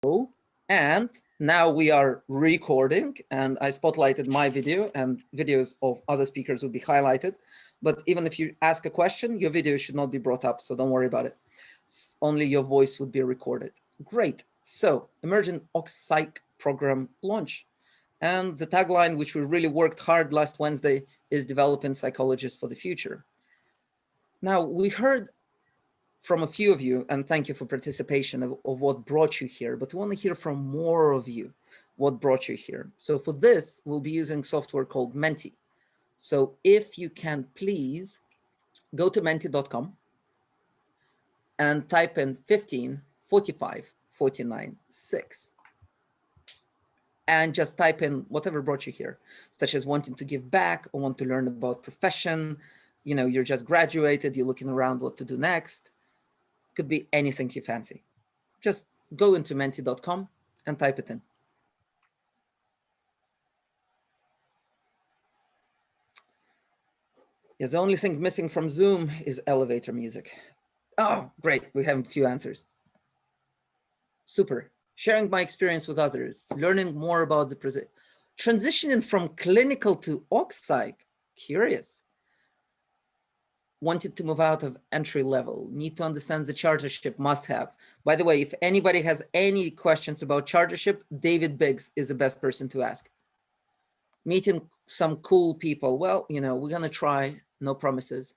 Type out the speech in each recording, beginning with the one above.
And now we are recording, and I spotlighted my video, and videos of other speakers will be highlighted. But even if you ask a question, your video should not be brought up, so don't worry about it. Only your voice would be recorded. Great. So, Emergent Psych program launch. And the tagline, which we really worked hard last Wednesday, is developing psychologists for the future. Now, we heard from a few of you, and thank you for participation of what brought you here, but we want to hear from more of you what brought you here. So for this, we'll be using software called Mentee. So if you can please go to mentee.com and type in 15 45 49 6. And just type in whatever brought you here, such as wanting to give back or want to learn about profession. You know, you're just graduated, you're looking around what to do next. Could be anything you fancy. Just go into mentee.com and type it in. Yes, the only thing missing from Zoom is elevator music. Oh, great, we have a few answers. Super. Sharing my experience with others, learning more about the transitioning from clinical to psych, curious. Wanted to move out of entry level, need to understand the chartership, must have. By the way, if anybody has any questions about chartership, David Biggs is the best person to ask. Meeting some cool people, well, you know, we're gonna try, no promises.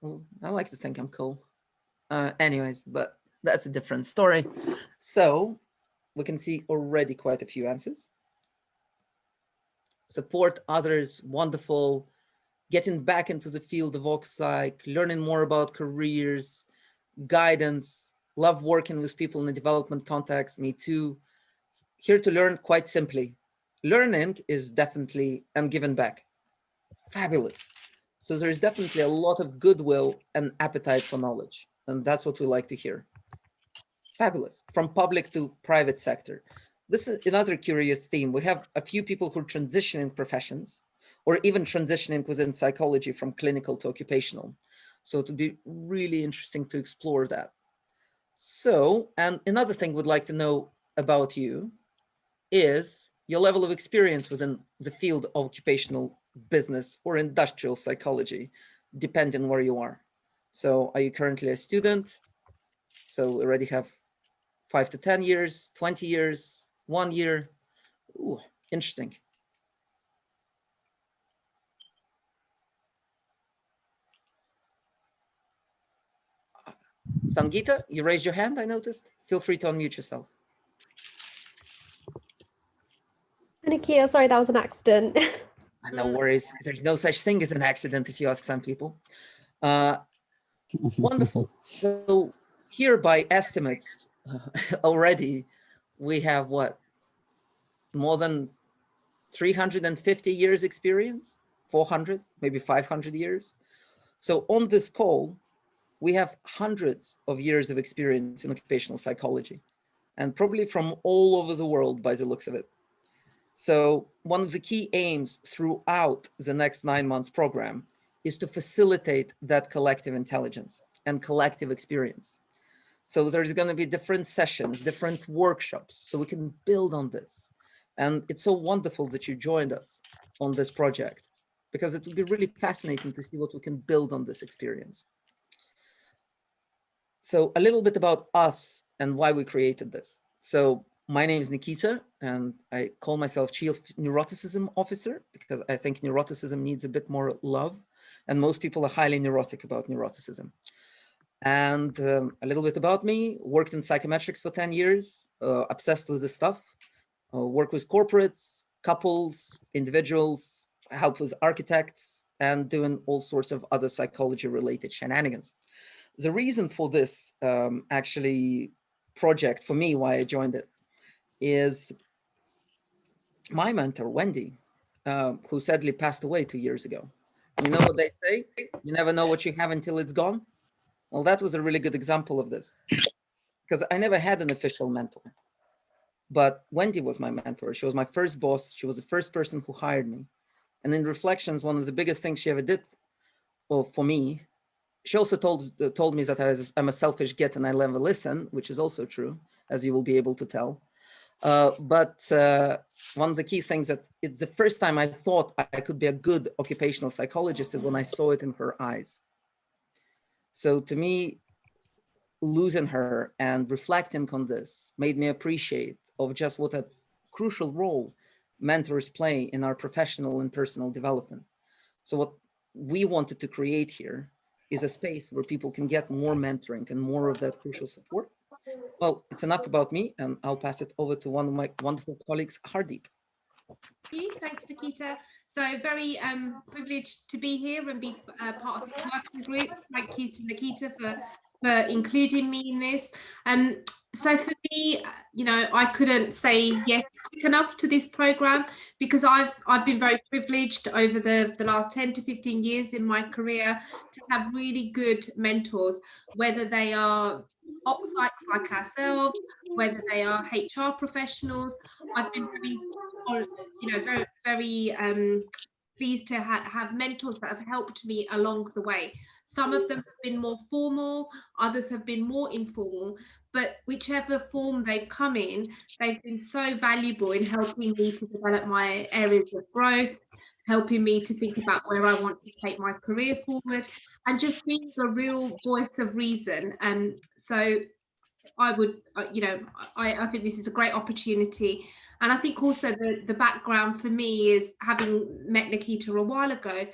Well, I like to think I'm cool. Anyways, but that's a different story. So we can see already quite a few answers. Support others, wonderful. Getting back into the field of psych, learning more about careers, guidance, love working with people in the development context, me too. Here to learn quite simply. Learning is definitely and giving back. Fabulous. So there's definitely a lot of goodwill and appetite for knowledge. And that's what we like to hear. Fabulous. From public to private sector. This is another curious theme. We have a few people who are transitioning professions, or even transitioning within psychology from clinical to occupational. So it would be really interesting to explore that. So, and another thing we'd like to know about you is your level of experience within the field of occupational business or industrial psychology, depending where you are. So are you currently a student? So we already have 5 to 10 years, 20 years, 1 year. Ooh, interesting. Sangita, you raised your hand, I noticed. Feel free to unmute yourself. Nikita, sorry, that was an accident. No worries. There's no such thing as an accident if you ask some people. Wonderful. So here by estimates, already we have what? More than 350 years experience? 400, maybe 500 years. So on this call, we have hundreds of years of experience in occupational psychology, and probably from all over the world by the looks of it. So one of the key aims throughout the next 9 months program is to facilitate that collective intelligence and collective experience. So there's going to be different sessions, different workshops, so we can build on this. And it's so wonderful that you joined us on this project, because it will be really fascinating to see what we can build on this experience. So a little bit about us and why we created this. So my name is Nikita, and I call myself Chief Neuroticism Officer because I think neuroticism needs a bit more love, and most people are highly neurotic about neuroticism. And a little bit about me: worked in psychometrics for 10 years, obsessed with this stuff, work with corporates, couples, individuals, help with architects, and doing all sorts of other psychology-related shenanigans. The reason for this actually project, for me, why I joined it, is my mentor, Wendy, who sadly passed away 2 years ago. You know what they say? You never know what you have until it's gone. Well, that was a really good example of this, because I never had an official mentor. But Wendy was my mentor. She was my first boss. She was the first person who hired me. And in reflections, one of the biggest things she ever did for me, she also told me that I'm a selfish git and I never listen, which is also true. as you will be able to tell. But one of the key things that it's the first time I thought I could be a good occupational psychologist is when I saw it in her eyes. So to me, losing her and reflecting on this made me appreciate of just what a crucial role mentors play in our professional and personal development. So what we wanted to create here is a space where people can get more mentoring and more of that crucial support. Well, it's enough about me, and I'll pass it over to one of my wonderful colleagues, Hardeep. Thanks, Nikita. So very privileged to be here and be part of the working group. Thank you to Nikita for including me in this. So for me, you know, I couldn't say yes quick enough to this program because I've been very privileged over the last 10 to 15 years in my career to have really good mentors, whether they are ops like ourselves, whether they are HR professionals. I've been very pleased to have mentors that have helped me along the way. Some of them have been more formal, others have been more informal, but whichever form they've come in, they've been so valuable in helping me to develop my areas of growth, helping me to think about where I want to take my career forward, and just being a real voice of reason. So I would, I think this is a great opportunity. And I think also the background for me is, having met Nikita a while ago,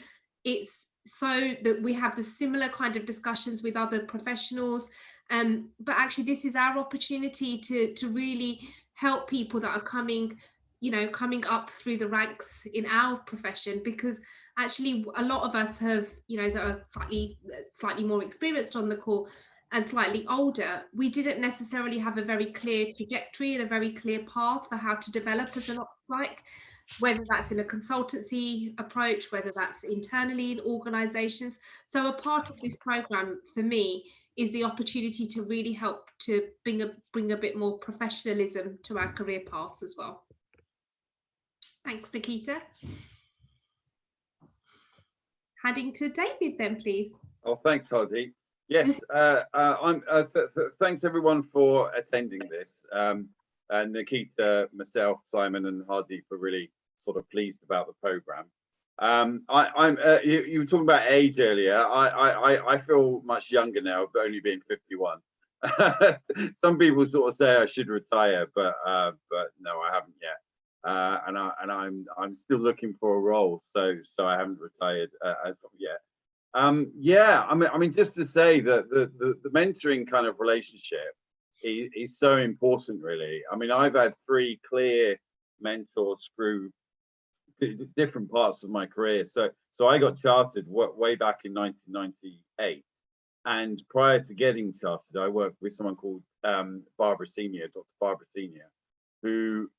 it's so that we have the similar kind of discussions with other professionals. But actually this is our opportunity to really help people that are coming up through the ranks in our profession, because actually a lot of us have, that are slightly more experienced on the call and slightly older, we didn't necessarily have a very clear trajectory and a very clear path for how to develop as an ops psych, whether that's in a consultancy approach, whether that's internally in organizations. So a part of this program for me is the opportunity to really help to bring a bit more professionalism to our career paths as well. Thanks, Nikita. Handing to David then, please. Oh, thanks, Hardeep. Yes, thanks everyone for attending this. And Nikita, myself, Simon, and Hardeep are really sort of pleased about the program. You were talking about age earlier. I feel much younger now, but only being 51. Some people sort of say I should retire, but no, I haven't yet. And I'm still looking for a role, so I haven't retired as of yet. Yeah, I mean, just to say that the mentoring kind of relationship is so important, really. I mean, I've had 3 clear mentors through different parts of my career. So I got chartered way back in 1998, and prior to getting chartered, I worked with someone called Barbara Senior, Dr. Barbara Senior, who,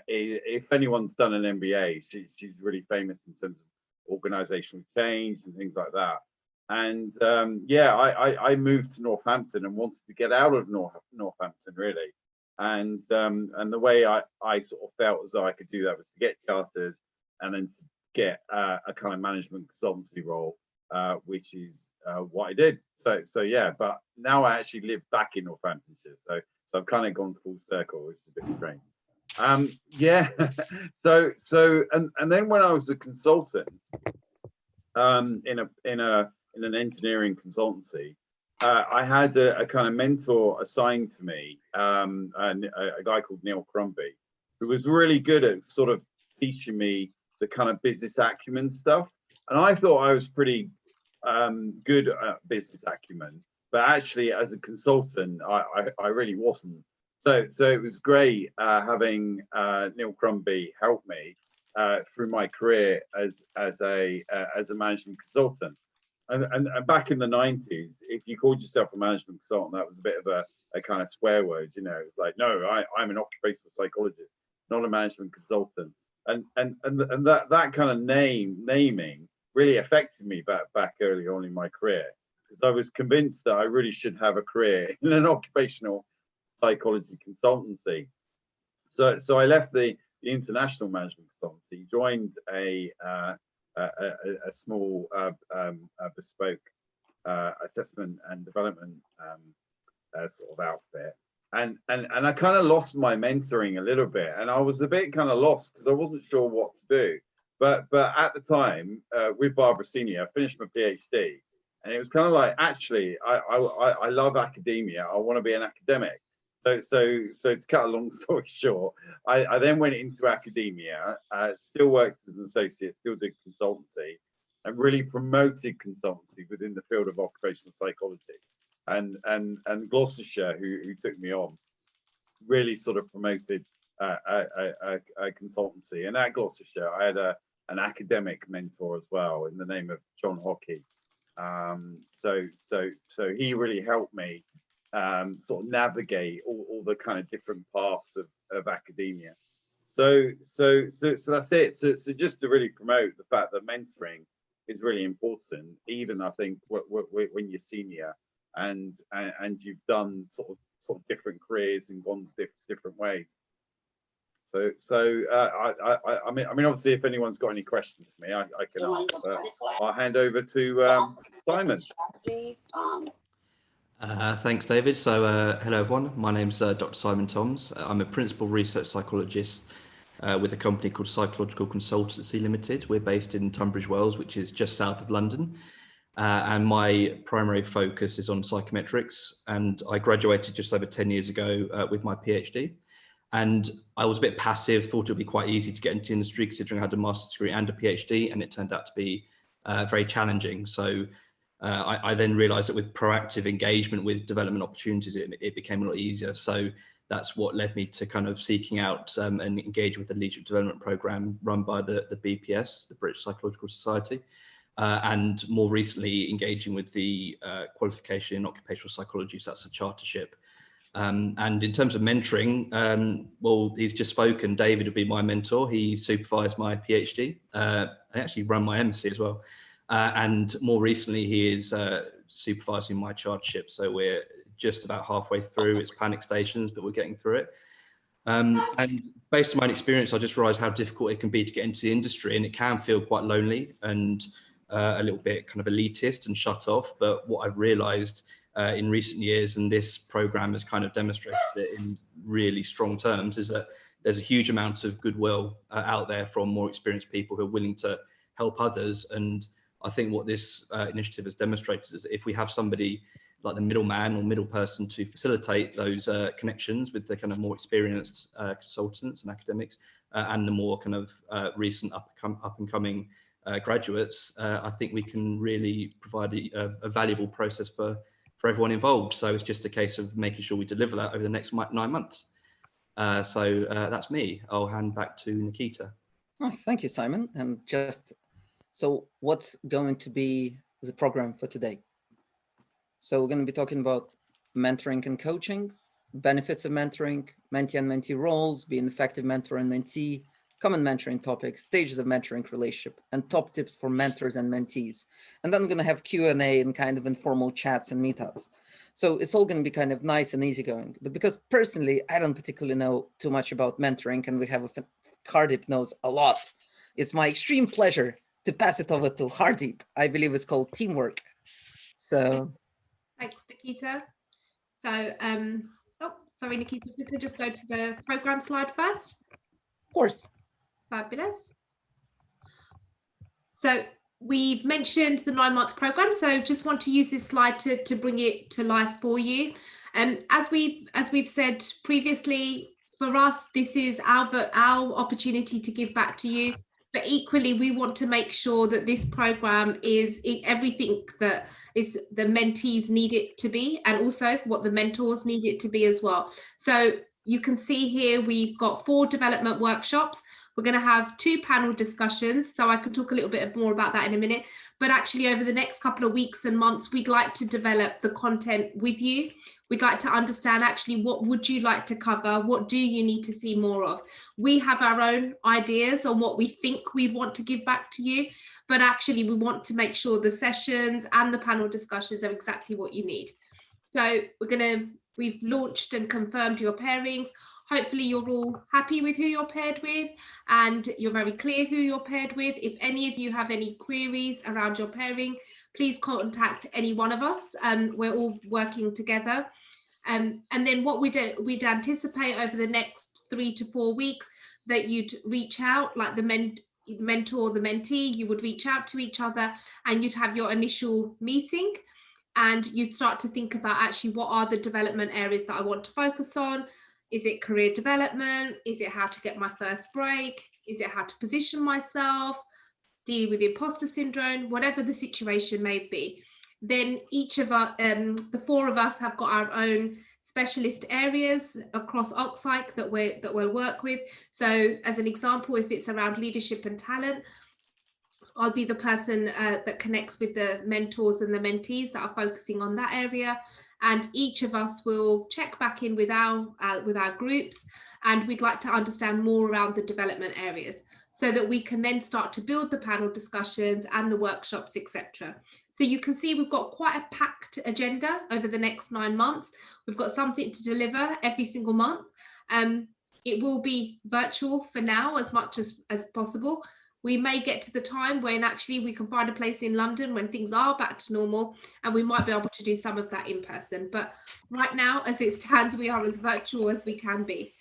if anyone's done an MBA, she's really famous in terms of organizational change and things like that. And yeah, I moved to Northampton and wanted to get out of Northampton, really. And the way I sort of felt as though I could do that was to get chartered and then to get a kind of management consultancy role, which is what I did. So yeah, but now I actually live back in Northamptonshire, so I've kind of gone full circle, which is a bit strange. Yeah. So and then when I was a consultant in an engineering consultancy, I had a kind of mentor assigned to me, and a guy called Neil Crombie, who was really good at sort of teaching me the kind of business acumen stuff. And I thought I was pretty good at business acumen, but actually as a consultant, I really wasn't. So it was great having Neil Crombie help me through my career as a management consultant. And back in the 90s, if you called yourself a management consultant, that was a bit of a kind of swear word, you know. It's like, no, I'm an occupational psychologist, not a management consultant. And that kind of naming really affected me back early on in my career, because I was convinced that I really should have a career in an occupational psychology consultancy. So I left the international management consultancy, joined a small bespoke assessment and development sort of outfit, I kind of lost my mentoring a little bit, and I was a bit kind of lost because I wasn't sure what to do. But at the time, with Barbara Senior, I finished my PhD, and it was kind of like, actually, I love academia. I want to be an academic. So to cut a long story short, I then went into academia, still worked as an associate, still did consultancy, and really promoted consultancy within the field of occupational psychology. And Gloucestershire, who took me on, really sort of promoted a consultancy. And at Gloucestershire, I had an academic mentor as well in the name of John Hockey. So he really helped me sort of navigate all the kind of different paths of academia. So that's it. So just to really promote the fact that mentoring is really important, even I think when you're senior and you've done sort of different careers and gone different ways. So I mean obviously if anyone's got any questions for me, I can answer. I'll hand over to Simon. Thanks, David. So hello everyone, my name's Dr. Simon Toms. I'm a principal research psychologist with a company called Psychological Consultancy Limited. We're based in Tunbridge Wells, which is just south of London. And my primary focus is on psychometrics. And I graduated just over 10 years ago with my PhD. And I was a bit passive, thought it would be quite easy to get into industry considering I had a master's degree and a PhD, and it turned out to be very challenging. So I then realized that with proactive engagement with development opportunities, it became a lot easier. So that's what led me to kind of seeking out and engage with the leadership development program run by the BPS, the British Psychological Society. And more recently engaging with the qualification in occupational psychology, so that's a chartership. And in terms of mentoring, well, he's just spoken, David would be my mentor. He supervised my PhD, and actually run my MSc as well. And more recently, he is supervising my chartership. So we're just about halfway through. It's panic stations, but we're getting through it. And based on my experience, I just realized how difficult it can be to get into the industry, and it can feel quite lonely and a little bit kind of elitist and shut off. But what I've realized in recent years, and this program has kind of demonstrated it in really strong terms, is that there's a huge amount of goodwill out there from more experienced people who are willing to help others. And I think what this initiative has demonstrated is that if we have somebody like the middleman or middle person to facilitate those connections with the kind of more experienced consultants and academics and the more kind of recent up and coming graduates, I think we can really provide a valuable process for everyone involved. So it's just a case of making sure we deliver that over the next 9 months. So that's me. I'll hand back to Nikita. Oh, thank you, Simon. And so what's going to be the program for today? So we're going to be talking about mentoring and coaching, benefits of mentoring, mentee and mentee roles, being effective mentor and mentee, common mentoring topics, stages of mentoring relationship, and top tips for mentors and mentees. And then we're going to have Q&A and kind of informal chats and meetups. So it's all going to be kind of nice and easygoing. But because personally, I don't particularly know too much about mentoring, and we have Hardeep knows a lot, it's my extreme pleasure to pass it over to Hardeep. I believe it's called teamwork. So thanks, Nikita. So, oh, sorry, Nikita, if we could just go to the program slide first. Of course. Fabulous. So we've mentioned the 9-month program. So just want to use this slide to bring it to life for you. As we've said previously, for us, this is our opportunity to give back to you. But equally, we want to make sure that this program is everything that is the mentees need it to be, and also what the mentors need it to be as well. So you can see here, we've got 4 development workshops. We're going to have 2 panel discussions. So I could talk a little bit more about that in a minute. But actually, over the next couple of weeks and months, we'd like to develop the content with you. We'd like to understand actually what would you like to cover? What do you need to see more of? We have our own ideas on what we think we want to give back to you, but actually we want to make sure the sessions and the panel discussions are exactly what you need. So we've launched and confirmed your pairings. Hopefully you're all happy with who you're paired with, and you're very clear who you're paired with. If any of you have any queries around your pairing, please contact any one of us. We're all working together. And then what we'd anticipate over the next 3 to 4 weeks, that you'd reach out, like the mentor, the mentee, you would reach out to each other and you'd have your initial meeting, and you'd start to think about actually what are the development areas that I want to focus on. Is it career development? Is it how to get my first break? Is it how to position myself? Dealing with imposter syndrome? Whatever the situation may be. Then each of our, the 4 of us have got our own specialist areas across Psychs that we'll work with. So as an example, if it's around leadership and talent, I'll be the person that connects with the mentors and the mentees that are focusing on that area. And each of us will check back in with our groups, and we'd like to understand more around the development areas so that we can then start to build the panel discussions and the workshops, etc. So you can see we've got quite a packed agenda over the next 9 months. We've got something to deliver every single month. It will be virtual for now as much as possible. We may get to the time when actually we can find a place in London when things are back to normal, and we might be able to do some of that in person. But right now, as it stands, we are as virtual as we can be.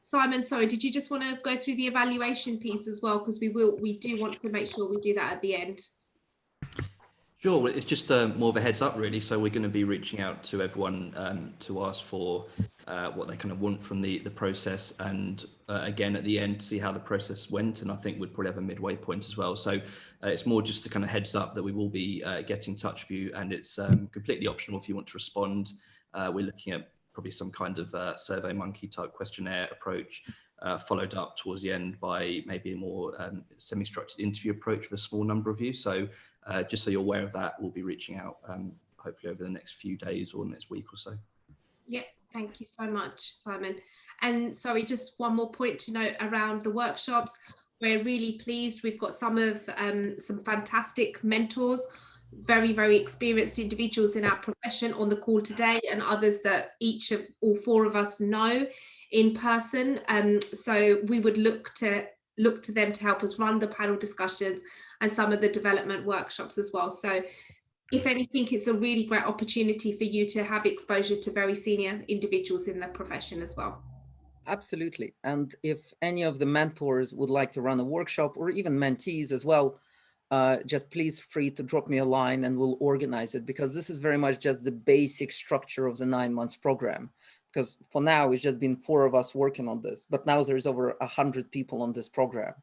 Simon, sorry, did you just want to go through the evaluation piece as well? Because we do want to make sure we do that at the end. Sure, well, it's just more of a heads up really. So we're going to be reaching out to everyone to ask for what they kind of want from the process, and again at the end see how the process went, and I think we'd probably have a midway point as well. So it's more just a kind of heads up that we will be getting in touch with you, and it's completely optional if you want to respond. We're looking at probably some kind of Survey Monkey type questionnaire approach, followed up towards the end by maybe a more semi-structured interview approach for a small number of you. So just so you're aware of that, we'll be reaching out hopefully over the next few days or next week or so. Yeah, thank you so much, Simon. And sorry, just one more point to note around the workshops. We're really pleased. We've got some fantastic mentors, very, very experienced individuals in our profession on the call today, and others that all 4 of us know in person. So we would look to them to help us run the panel discussions and some of the development workshops as well. So if anything, it's a really great opportunity for you to have exposure to very senior individuals in the profession as well. Absolutely. And if any of the mentors would like to run a workshop, or even mentees as well, just please free to drop me a line and we'll organize it, because this is very much just the basic structure of the 9 months program. Because for now, it's just been 4 of us working on this, but now there's over 100 people on this program.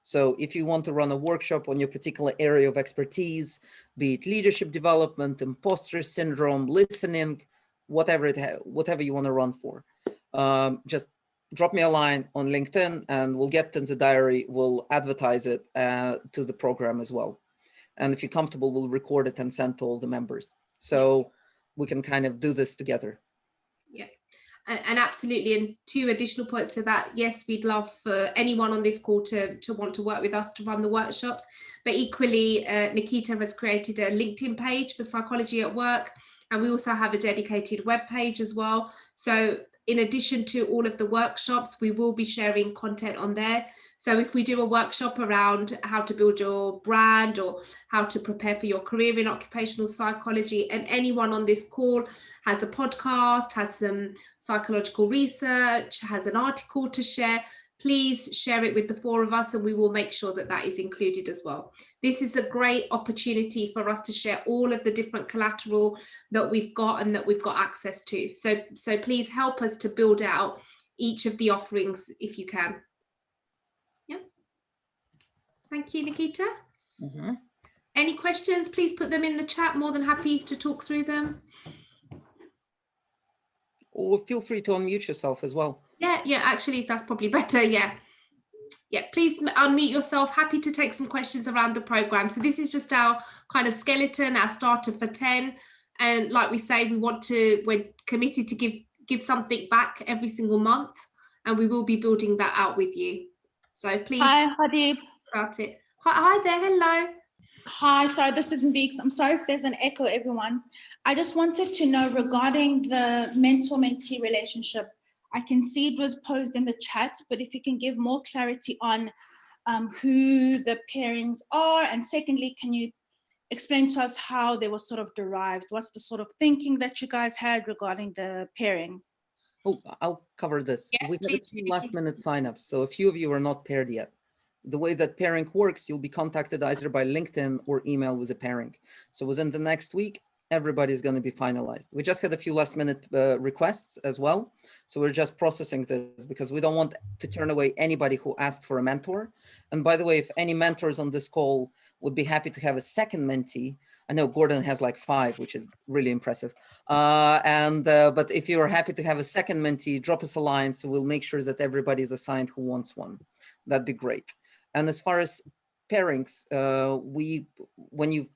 So if you want to run a workshop on your particular area of expertise, be it leadership development, imposter syndrome, listening, whatever you want to run for, just drop me a line on LinkedIn and we'll get in the diary. We'll advertise it to the program as well. And if you're comfortable, we'll record it and send to all the members. So we can kind of do this together. Yeah. And absolutely, and 2 additional points to that. Yes, we'd love for anyone on this call to want to work with us to run the workshops, but equally Nikita has created a LinkedIn page for Psychology at Work, and we also have a dedicated web page as well. So in addition to all of the workshops, we will be sharing content on there. So if we do a workshop around how to build your brand or how to prepare for your career in occupational psychology, and anyone on this call has a podcast, has some psychological research, has an article to share, please share it with the 4 of us and we will make sure that that is included as well. This is a great opportunity for us to share all of the different collateral that we've got and that we've got access to. So please help us to build out each of the offerings if you can. Yeah. Thank you, Nikita. Mm-hmm. Any questions, please put them in the chat. More than happy to talk through them. Or feel free to unmute yourself as well. Yeah, actually, that's probably better. Yeah, please unmute yourself. Happy to take some questions around the program. So this is just our kind of skeleton, our starter for 10. And like we say, we're committed to give something back every single month, and we will be building that out with you. So please. Hi, Hadib. About it. Hi there, hello. Hi, sorry, this is Beeks. I'm sorry if there's an echo, everyone. I just wanted to know regarding the mentor-mentee relationship. I can see it was posed in the chat, but if you can give more clarity on who the pairings are, and secondly, can you explain to us how they were sort of derived. What's the sort of thinking that you guys had regarding the pairing? Oh, I'll cover this. Yes, We had a please, few Nikki. last-minute signups, so a few of you are not paired yet. The way that pairing works, you'll be contacted either by LinkedIn or email with a pairing. So within the next week, everybody's going to be finalized. We just had a few last-minute requests as well. So we're just processing this because we don't want to turn away anybody who asked for a mentor. And by the way, if any mentors on this call would be happy to have a second mentee, I know Gordon has like 5, which is really impressive. But if you are happy to have a second mentee, drop us a line so we'll make sure that everybody is assigned who wants one. That'd be great. And as far as pairings, when you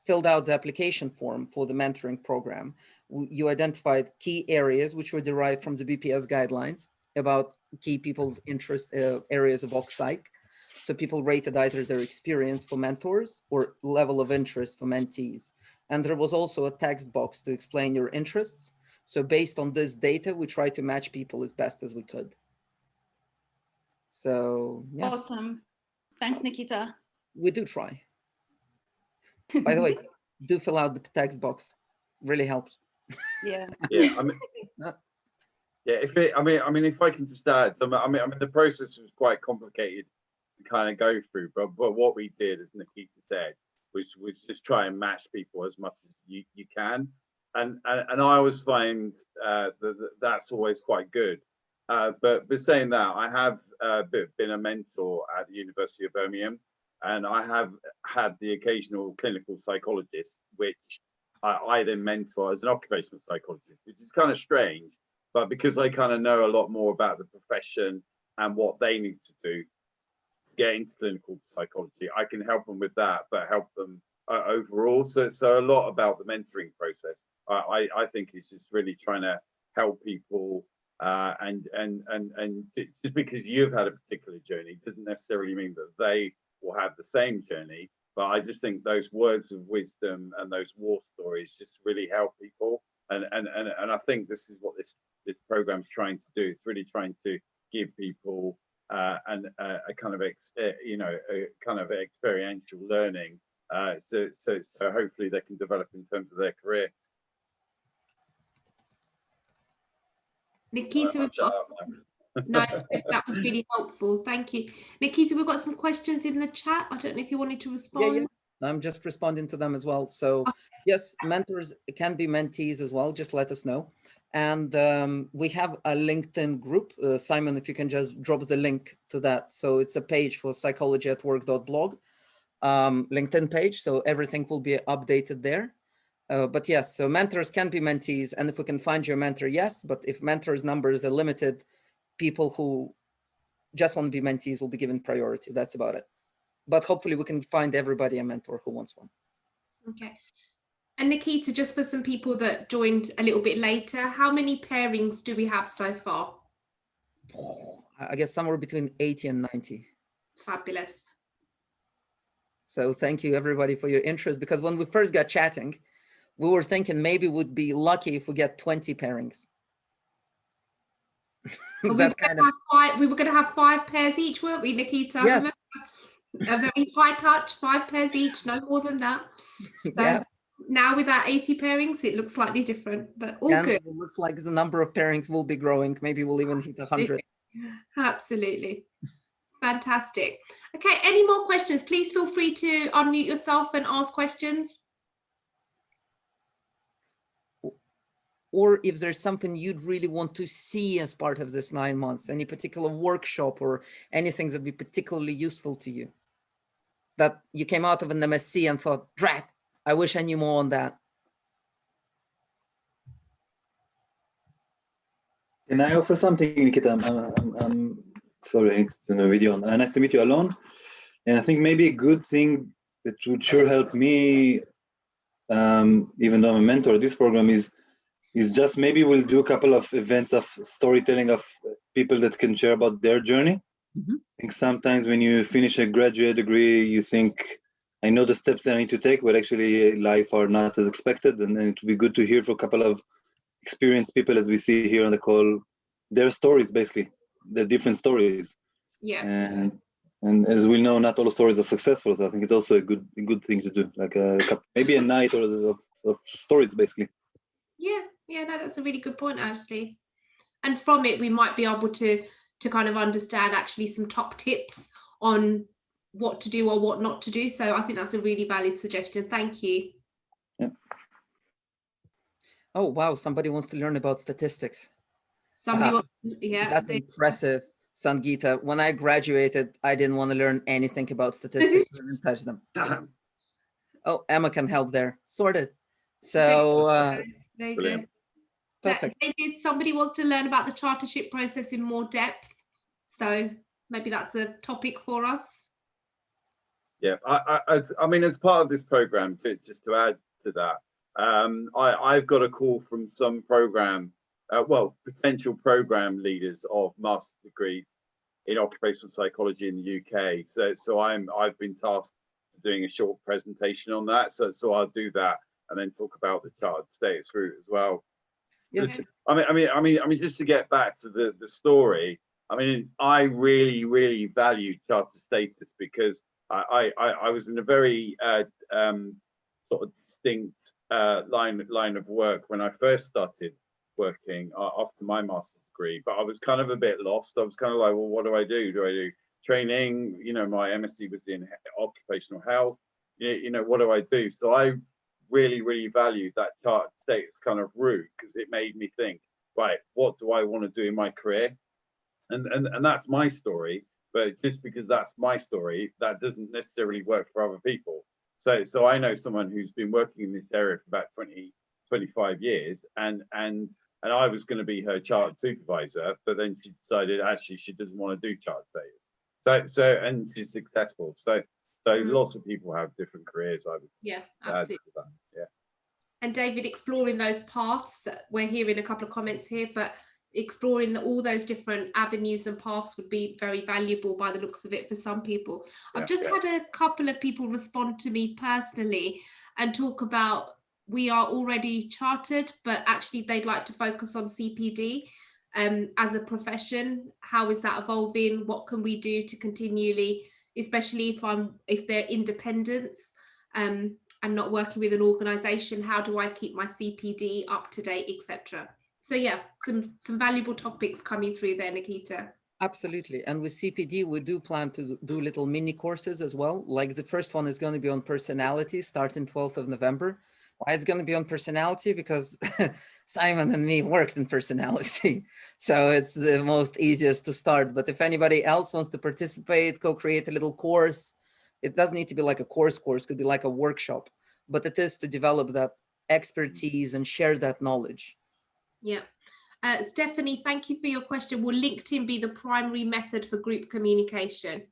filled out the application form for the mentoring program, you identified key areas which were derived from the BPS guidelines about key people's interest areas of Psych. So people rated either their experience for mentors or level of interest for mentees. And there was also a text box to explain your interests. So based on this data, we tried to match people as best as we could. So yeah. Awesome. Thanks, Nikita. We do try. By the way, do fill out the text box. Really helps. Yeah. Yeah, I mean, yeah. If I can just add, I mean, the process was quite complicated to kind of go through, but what we did, as Nikita said, was just try and match people as much as you can, and I always find that's always quite good. But saying that, I have been a mentor at the University of Birmingham, and I have had the occasional clinical psychologist, which I then mentor as an occupational psychologist, which is kind of strange, but because I kind of know a lot more about the profession and what they need to do to get into clinical psychology, I can help them with that, but help them overall. So a lot about the mentoring process, I think, is just really trying to help people. And just because you've had a particular journey doesn't necessarily mean that they will have the same journey. But I just think those words of wisdom and those war stories just really help people. And I think this is what this program's trying to do. It's really trying to give people a kind of a kind of experiential learning. So hopefully they can develop in terms of their career. Nikita, no, that was really helpful. Thank you. Nikita, we've got some questions in the chat. I don't know if you wanted to respond. Yeah. I'm just responding to them as well. So yes, mentors can be mentees as well. Just let us know. And we have a LinkedIn group. Simon, if you can just drop the link to that. So it's a page for psychologyatwork.blog, LinkedIn page. So everything will be updated there. But yes, so mentors can be mentees. And if we can find your mentor, yes. But if mentors numbers are limited, people who just want to be mentees will be given priority. That's about it. But hopefully we can find everybody a mentor who wants one. Okay. And Nikita, just for some people that joined a little bit later, how many pairings do we have so far? I guess somewhere between 80 and 90. Fabulous. So thank you everybody for your interest, because when we first got chatting, we were thinking maybe we'd be lucky if we get 20 pairings. We were going to have 5 pairs each, weren't we, Nikita? Yes. A very high touch, 5 pairs each, no more than that. So yeah. Now with our 80 pairings, it looks slightly different, but all and good. It looks like the number of pairings will be growing. Maybe we'll even hit 100. Absolutely. Fantastic. Okay, any more questions? Please feel free to unmute yourself and ask questions. Or if there's something you'd really want to see as part of this 9 months, any particular workshop or anything that'd be particularly useful to you, that you came out of an MSc and thought, drat, I wish I knew more on that. Can I offer something, Nikita? I'm sorry, it's in a video. Nice to meet you, Alon. And I think maybe a good thing that would sure help me, even though I'm a mentor, this program is just maybe we'll do a couple of events of storytelling of people that can share about their journey. Mm-hmm. I think sometimes when you finish a graduate degree, you think, I know the steps that I need to take, but actually life are not as expected. And it would be good to hear from a couple of experienced people, as we see here on the call, their stories, basically, their different stories. Yeah. And And as we know, not all stories are successful. So I think it's also a good thing to do, like maybe a night or of stories, basically. Yeah, no, that's a really good point, actually. And from it, we might be able to kind of understand actually some top tips on what to do or what not to do. So I think that's a really valid suggestion. Thank you. Yeah. Oh, wow. Somebody wants to learn about statistics. Somebody Wow. yeah. That's impressive, Sangeeta. When I graduated, I didn't want to learn anything about statistics. I didn't touch them. Oh, Emma can help there. Sorted. So there you Brilliant. go. perfect. David, somebody wants to learn about the chartership process in more depth. So maybe that's a topic for us. Yeah, I mean, as part of this program, just to add to that, I've got a call from some program, potential program leaders of master's degrees in occupational psychology in the UK. So I've been tasked to doing a short presentation on that. So I'll do that and then talk about the chartered status route as well. Yes. I mean, just to get back to the story. I mean, I really value chartered status because I was in a very sort of distinct line of work when I first started working after my master's degree, but I was kind of a bit lost. I was kind of like, well, what do I do? Do I do training? You know, my MSc was in occupational health. You know, what do I do? So I really valued that chartered status kind of route because it made me think, right, what do I want to do in my career? And that's my story. But just because that's my story, that doesn't necessarily work for other people. So I know someone who's been working in this area for about 25 years, and I was going to be her chartered supervisor, but then she decided actually she doesn't want to do chartered status. So and she's successful. So lots of people have different careers. I would absolutely. Yeah. And David, exploring those paths, we're hearing a couple of comments here, but exploring all those different avenues and paths would be very valuable by the looks of it for some people. I've just had a couple of people respond to me personally and talk about we are already chartered, but actually they'd like to focus on CPD as a profession. How is that evolving? What can we do to continually, especially if they're independents and not working with an organization, how do I keep my CPD up to date, etc.? So yeah, some valuable topics coming through there, Nikita. Absolutely. And with CPD, we do plan to do little mini courses as well. Like the first one is going to be on personality starting 12th of November. Why it's going to be on personality? Because Simon and me worked in personality. So it's the most easiest to start. But if anybody else wants to participate, co-create a little course, it doesn't need to be like a course, could be like a workshop, but it is to develop that expertise and share that knowledge. Yeah. Stephanie, thank you for your question. Will LinkedIn be the primary method for group communication?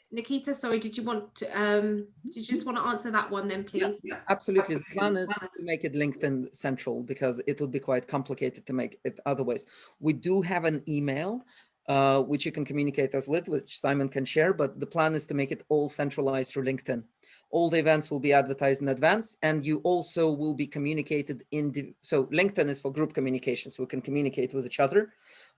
Nikita, sorry, did you just want to answer that one then, please? Yeah, absolutely. The plan is to make it LinkedIn central because it will be quite complicated to make it otherwise. We do have an email which you can communicate us with, which Simon can share, but the plan is to make it all centralized through LinkedIn. All the events will be advertised in advance, and you also will be communicated so LinkedIn is for group communication, so we can communicate with each other,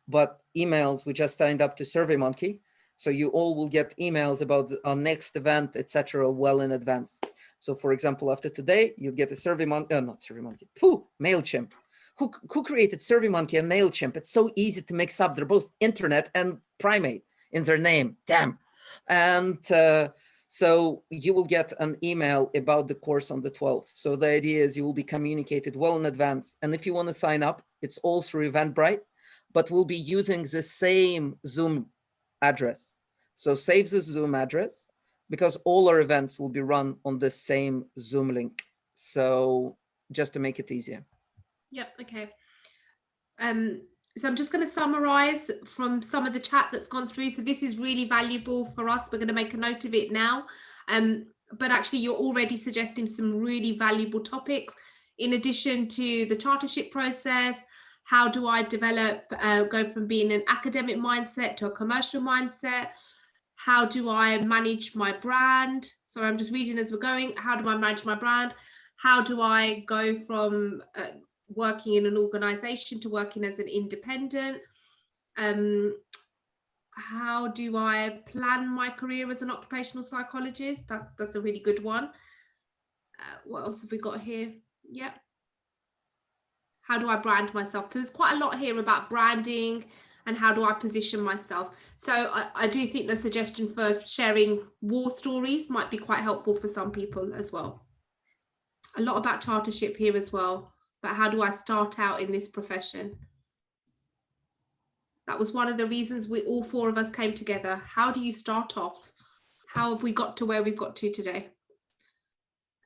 but emails, we just signed up to SurveyMonkey, so you all will get emails about our next event, etc., well in advance. So for example, after today, you get a MailChimp. Who created SurveyMonkey and MailChimp? It's so easy to mix up. They're both internet and primate in their name. Damn. And so you will get an email about the course on the 12th. So the idea is you will be communicated well in advance. And if you want to sign up, it's all through Eventbrite, but we'll be using the same Zoom address. So save the Zoom address because all our events will be run on the same Zoom link. So just to make it easier. Yep. Okay. So I'm just going to summarize from some of the chat that's gone through. So this is really valuable for us. We're going to make a note of it now. But actually, you're already suggesting some really valuable topics. In addition to the chartership process, how do I develop, go from being an academic mindset to a commercial mindset? How do I manage my brand? So I'm just reading as we're going. How do I manage my brand? How do I go from working in an organization to working as an independent? how do I plan my career as an occupational psychologist? That's a really good one. What else have we got here? Yeah. How do I brand myself? So there's quite a lot here about branding and how do I position myself. So I do think the suggestion for sharing war stories might be quite helpful for some people as well. A lot about chartership here as well, but how do I start out in this profession? That was one of the reasons all four of us came together. How do you start off? How have we got to where we've got to today?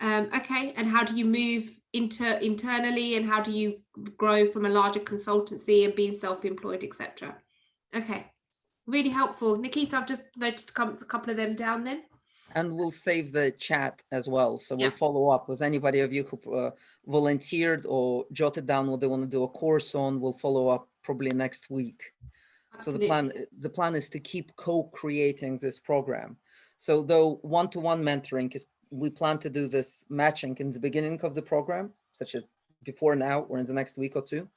Okay, and how do you move internally, and how do you grow from a larger consultancy and being self-employed, etc. Okay, really helpful. Nikita, I've just noted a couple of them down then. And we'll save the chat as well. So we'll Yeah. follow up with anybody of you who volunteered or jotted down what they want to do a course on. We'll follow up probably next week. Absolutely. So the plan is to keep co-creating this program. So though one-to-one mentoring is, we plan to do this matching in the beginning of the program, such as before now or in the next week or two.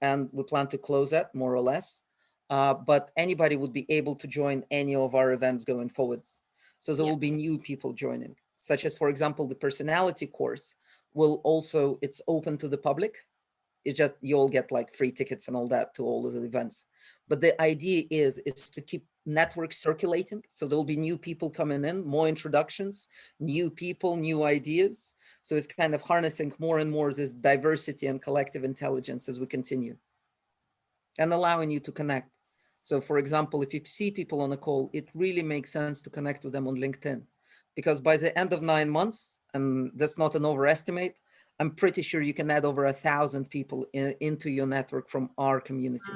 And we plan to close that more or less. But anybody would be able to join any of our events going forwards. So there will be new people joining, such as, for example, the personality course will also, it's open to the public. It's just, you'll get like free tickets and all that to all of the events. But the idea is to keep networks circulating. So there'll be new people coming in, more introductions, new people, new ideas. So it's kind of harnessing more and more this diversity and collective intelligence as we continue and allowing you to connect. So for example, if you see people on a call, it really makes sense to connect with them on LinkedIn, because by the end of 9 months, and that's not an overestimate, I'm pretty sure you can add over 1,000 people into your network from our community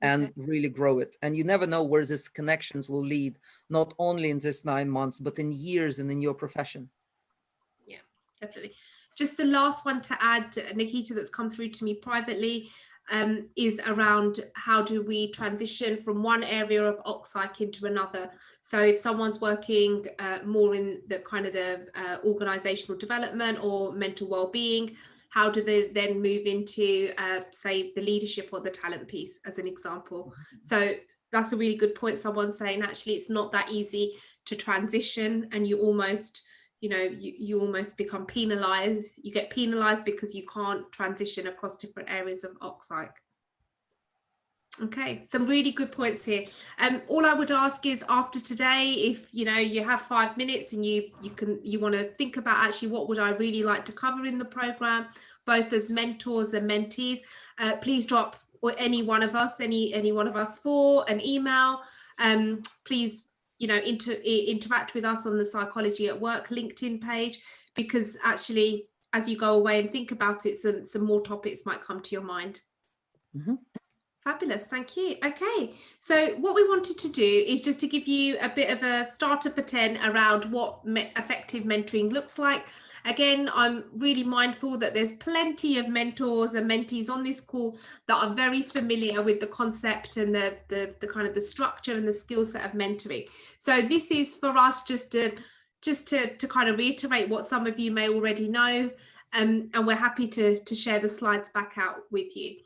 and really grow it. And you never know where these connections will lead, not only in this 9 months, but in years and in your profession. Yeah, definitely. Just the last one to add, Nikita, that's come through to me privately, is around how do we transition from one area of OCPSYCH into another. So if someone's working more in the kind of the organizational development or mental well-being, how do they then move into, say, the leadership or the talent piece, as an example? So that's a really good point. Someone's saying, actually, it's not that easy to transition, and you almost, you know, you almost become penalized. You get penalized because you can't transition across different areas of OCPSYCH. Okay, some really good points here. All I would ask is, after today, if you know you have 5 minutes and you want to think about, actually, what would I really like to cover in the program, both as mentors and mentees, please drop, or any one of us for an email. Please, you know, interact with us on the Psychology at Work LinkedIn page, because actually, as you go away and think about it, some more topics might come to your mind. Fabulous, thank you. Okay, so what we wanted to do is just to give you a bit of a starter for 10 around what effective mentoring looks like. Again, I'm really mindful that there's plenty of mentors and mentees on this call that are very familiar with the concept and the kind of the structure and the skill set of mentoring. So this is for us just to kind of reiterate what some of you may already know, and we're happy to share the slides back out with you.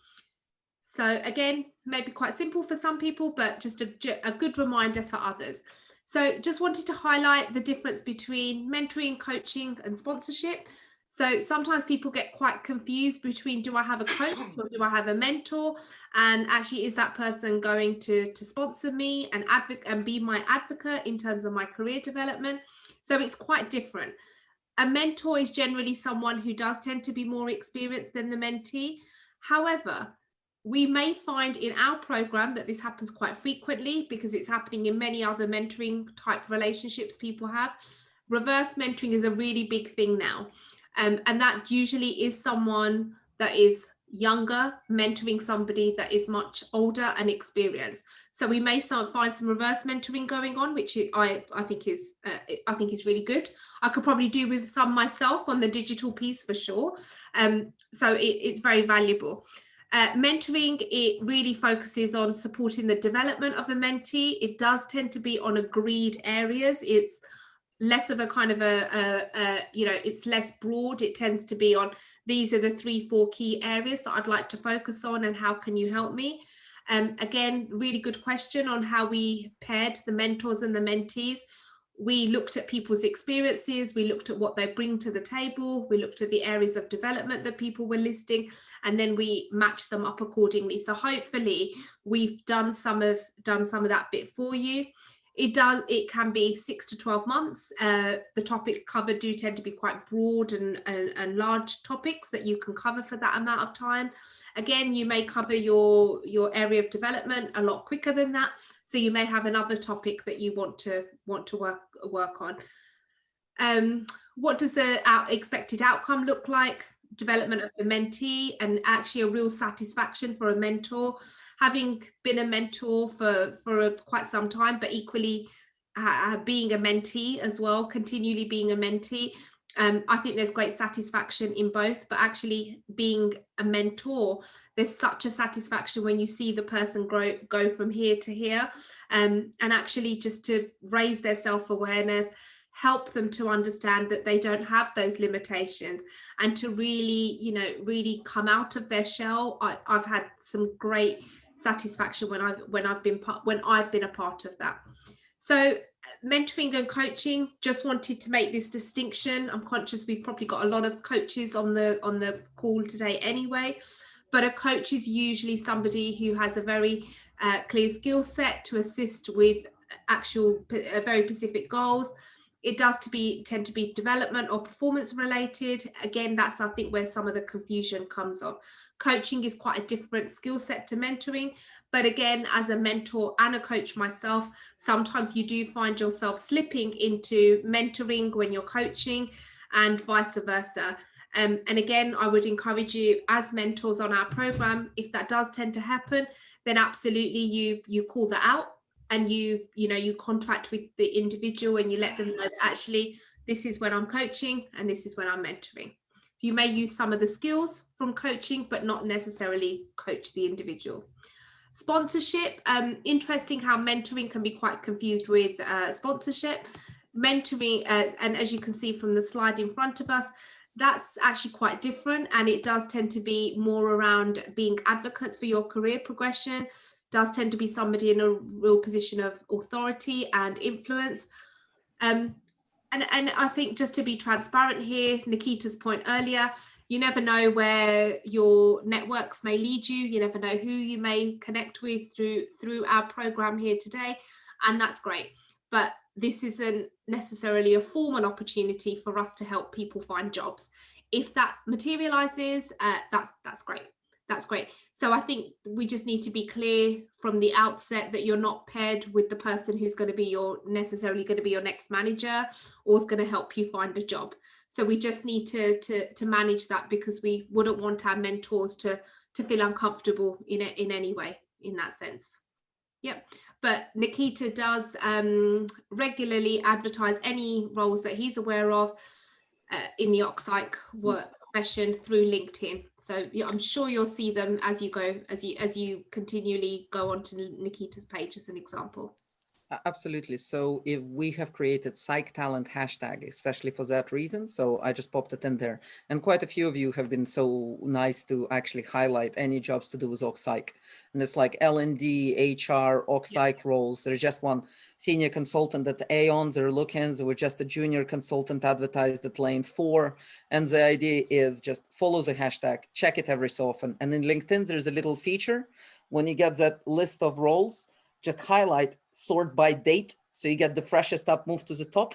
So again, maybe quite simple for some people, but just a good reminder for others. So just wanted to highlight the difference between mentoring, coaching, and sponsorship. So sometimes people get quite confused between, do I have a coach or do I have a mentor? And actually, is that person going to sponsor me and be my advocate in terms of my career development? So it's quite different. A mentor is generally someone who does tend to be more experienced than the mentee. However, we may find in our program that this happens quite frequently, because it's happening in many other mentoring type relationships people have. Reverse mentoring is a really big thing now. And that usually is someone that is younger mentoring somebody that is much older and experienced. So we may find some reverse mentoring going on, which I think is really good. I could probably do with some myself on the digital piece for sure. So it's very valuable. Mentoring, it really focuses on supporting the development of a mentee. It does tend to be on agreed areas. It's less of a kind of it's less broad. It tends to be on, these are the 3-4 key areas that I'd like to focus on, and how can you help me? Again, really good question on how we paired the mentors and the mentees. We looked at people's experiences, we looked at what they bring to the table, we looked at the areas of development that people were listing, and then we matched them up accordingly. So hopefully we've done some of that bit for you. It can be 6 to 12 months. The topics covered do tend to be quite broad and large topics that you can cover for that amount of time. Again, you may cover your area of development a lot quicker than that. So you may have another topic that you want to work on. What does the expected outcome look like? Development of the mentee, and actually a real satisfaction for a mentor. Having been a mentor for quite some time, but equally being a mentee as well, continually being a mentee. I think there's great satisfaction in both, but actually being a mentor, there's such a satisfaction when you see the person go from here to here, and actually just to raise their self-awareness, help them to understand that they don't have those limitations, and to really, really come out of their shell. I've had some great satisfaction when I've been a part of that. So mentoring and coaching, just wanted to make this distinction. I'm conscious we've probably got a lot of coaches on the call today anyway, but a coach is usually somebody who has a very clear skill set to assist with actual very specific goals. It does tend to be development or performance related. Again, that's, I think, where some of the confusion comes on. Coaching is quite a different skill set to mentoring. But again, as a mentor and a coach myself, sometimes you do find yourself slipping into mentoring when you're coaching, and vice versa. And again, I would encourage you as mentors on our program, if that does tend to happen, then absolutely you call that out, and you contract with the individual and you let them know that actually this is when I'm coaching and this is when I'm mentoring. So you may use some of the skills from coaching, but not necessarily coach the individual. Sponsorship, interesting how mentoring can be quite confused with sponsorship. Mentoring, and as you can see from the slide in front of us, that's actually quite different, and it does tend to be more around being advocates for your career progression. Does tend to be somebody in a real position of authority and influence. And I think, just to be transparent here, Nikita's point earlier, you never know where your networks may lead you. You never know who you may connect with through our program here today, and that's great. But this isn't necessarily a formal opportunity for us to help people find jobs. If that materializes, that's great. That's great. So I think we just need to be clear from the outset that you're not paired with the person who's going to be necessarily going to be your next manager or is going to help you find a job. So we just need to manage that, because we wouldn't want our mentors to feel uncomfortable in any way in that sense. Yep. But Nikita does regularly advertise any roles that he's aware of in the Psych work profession through LinkedIn. So I'm sure you'll see them as you continually go onto Nikita's page, as an example. Absolutely. So if we have created Psych Talent hashtag, especially for that reason, so I just popped it in there. And quite a few of you have been so nice to actually highlight any jobs to do with Psych. And it's like L&D, HR, Psych roles. There's just one senior consultant at Aon, they're looking, there was just a junior consultant advertised at Lane 4. And the idea is just follow the hashtag, check it every so often. And in LinkedIn, there's a little feature when you get that list of roles, just highlight, sort by date, so you get the freshest up, move to the top,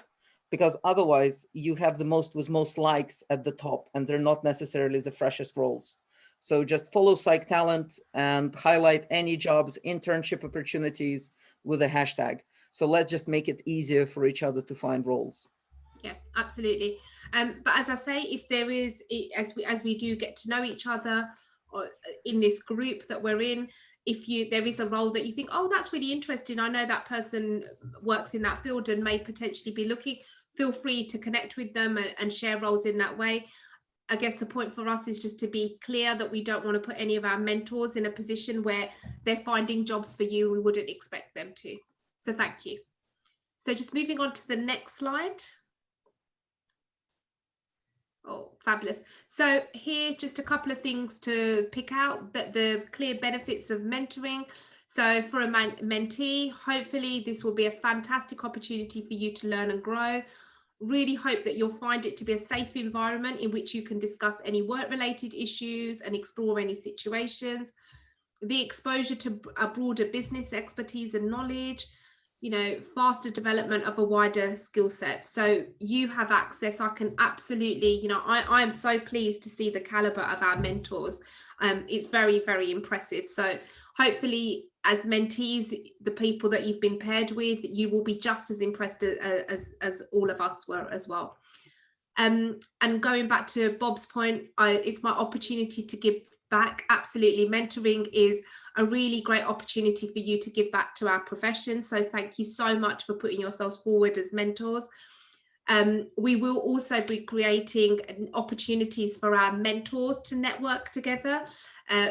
because otherwise you have the most with most likes at the top, and they're not necessarily the freshest roles. So just follow Psych Talent and highlight any jobs, internship opportunities with a hashtag. So let's just make it easier for each other to find roles. Yeah, absolutely. But as I say, if there is, as we do get to know each other, or in this group that we're in, if there is a role that you think, oh, that's really interesting, I know that person works in that field and may potentially be looking, feel free to connect with them and share roles in that way. I guess the point for us is just to be clear that we don't want to put any of our mentors in a position where they're finding jobs for you we wouldn't expect them to. So thank you. So just moving on to the next slide. Oh, fabulous. So here, just a couple of things to pick out, but the clear benefits of mentoring. So for a mentee, hopefully this will be a fantastic opportunity for you to learn and grow. Really hope that you'll find it to be a safe environment in which you can discuss any work-related issues and explore any situations. The exposure to a broader business expertise and knowledge, you know, faster development of a wider skill set. So you have access. I can absolutely, you know, I am so pleased to see the caliber of our mentors. It's very, very impressive. So hopefully as mentees, the people that you've been paired with, you will be just as impressed as all of us were as well. And going back to Bob's point, it's my opportunity to give back. Absolutely. Mentoring is a really great opportunity for you to give back to our profession. So thank you so much for putting yourselves forward as mentors. We will also be creating opportunities for our mentors to network together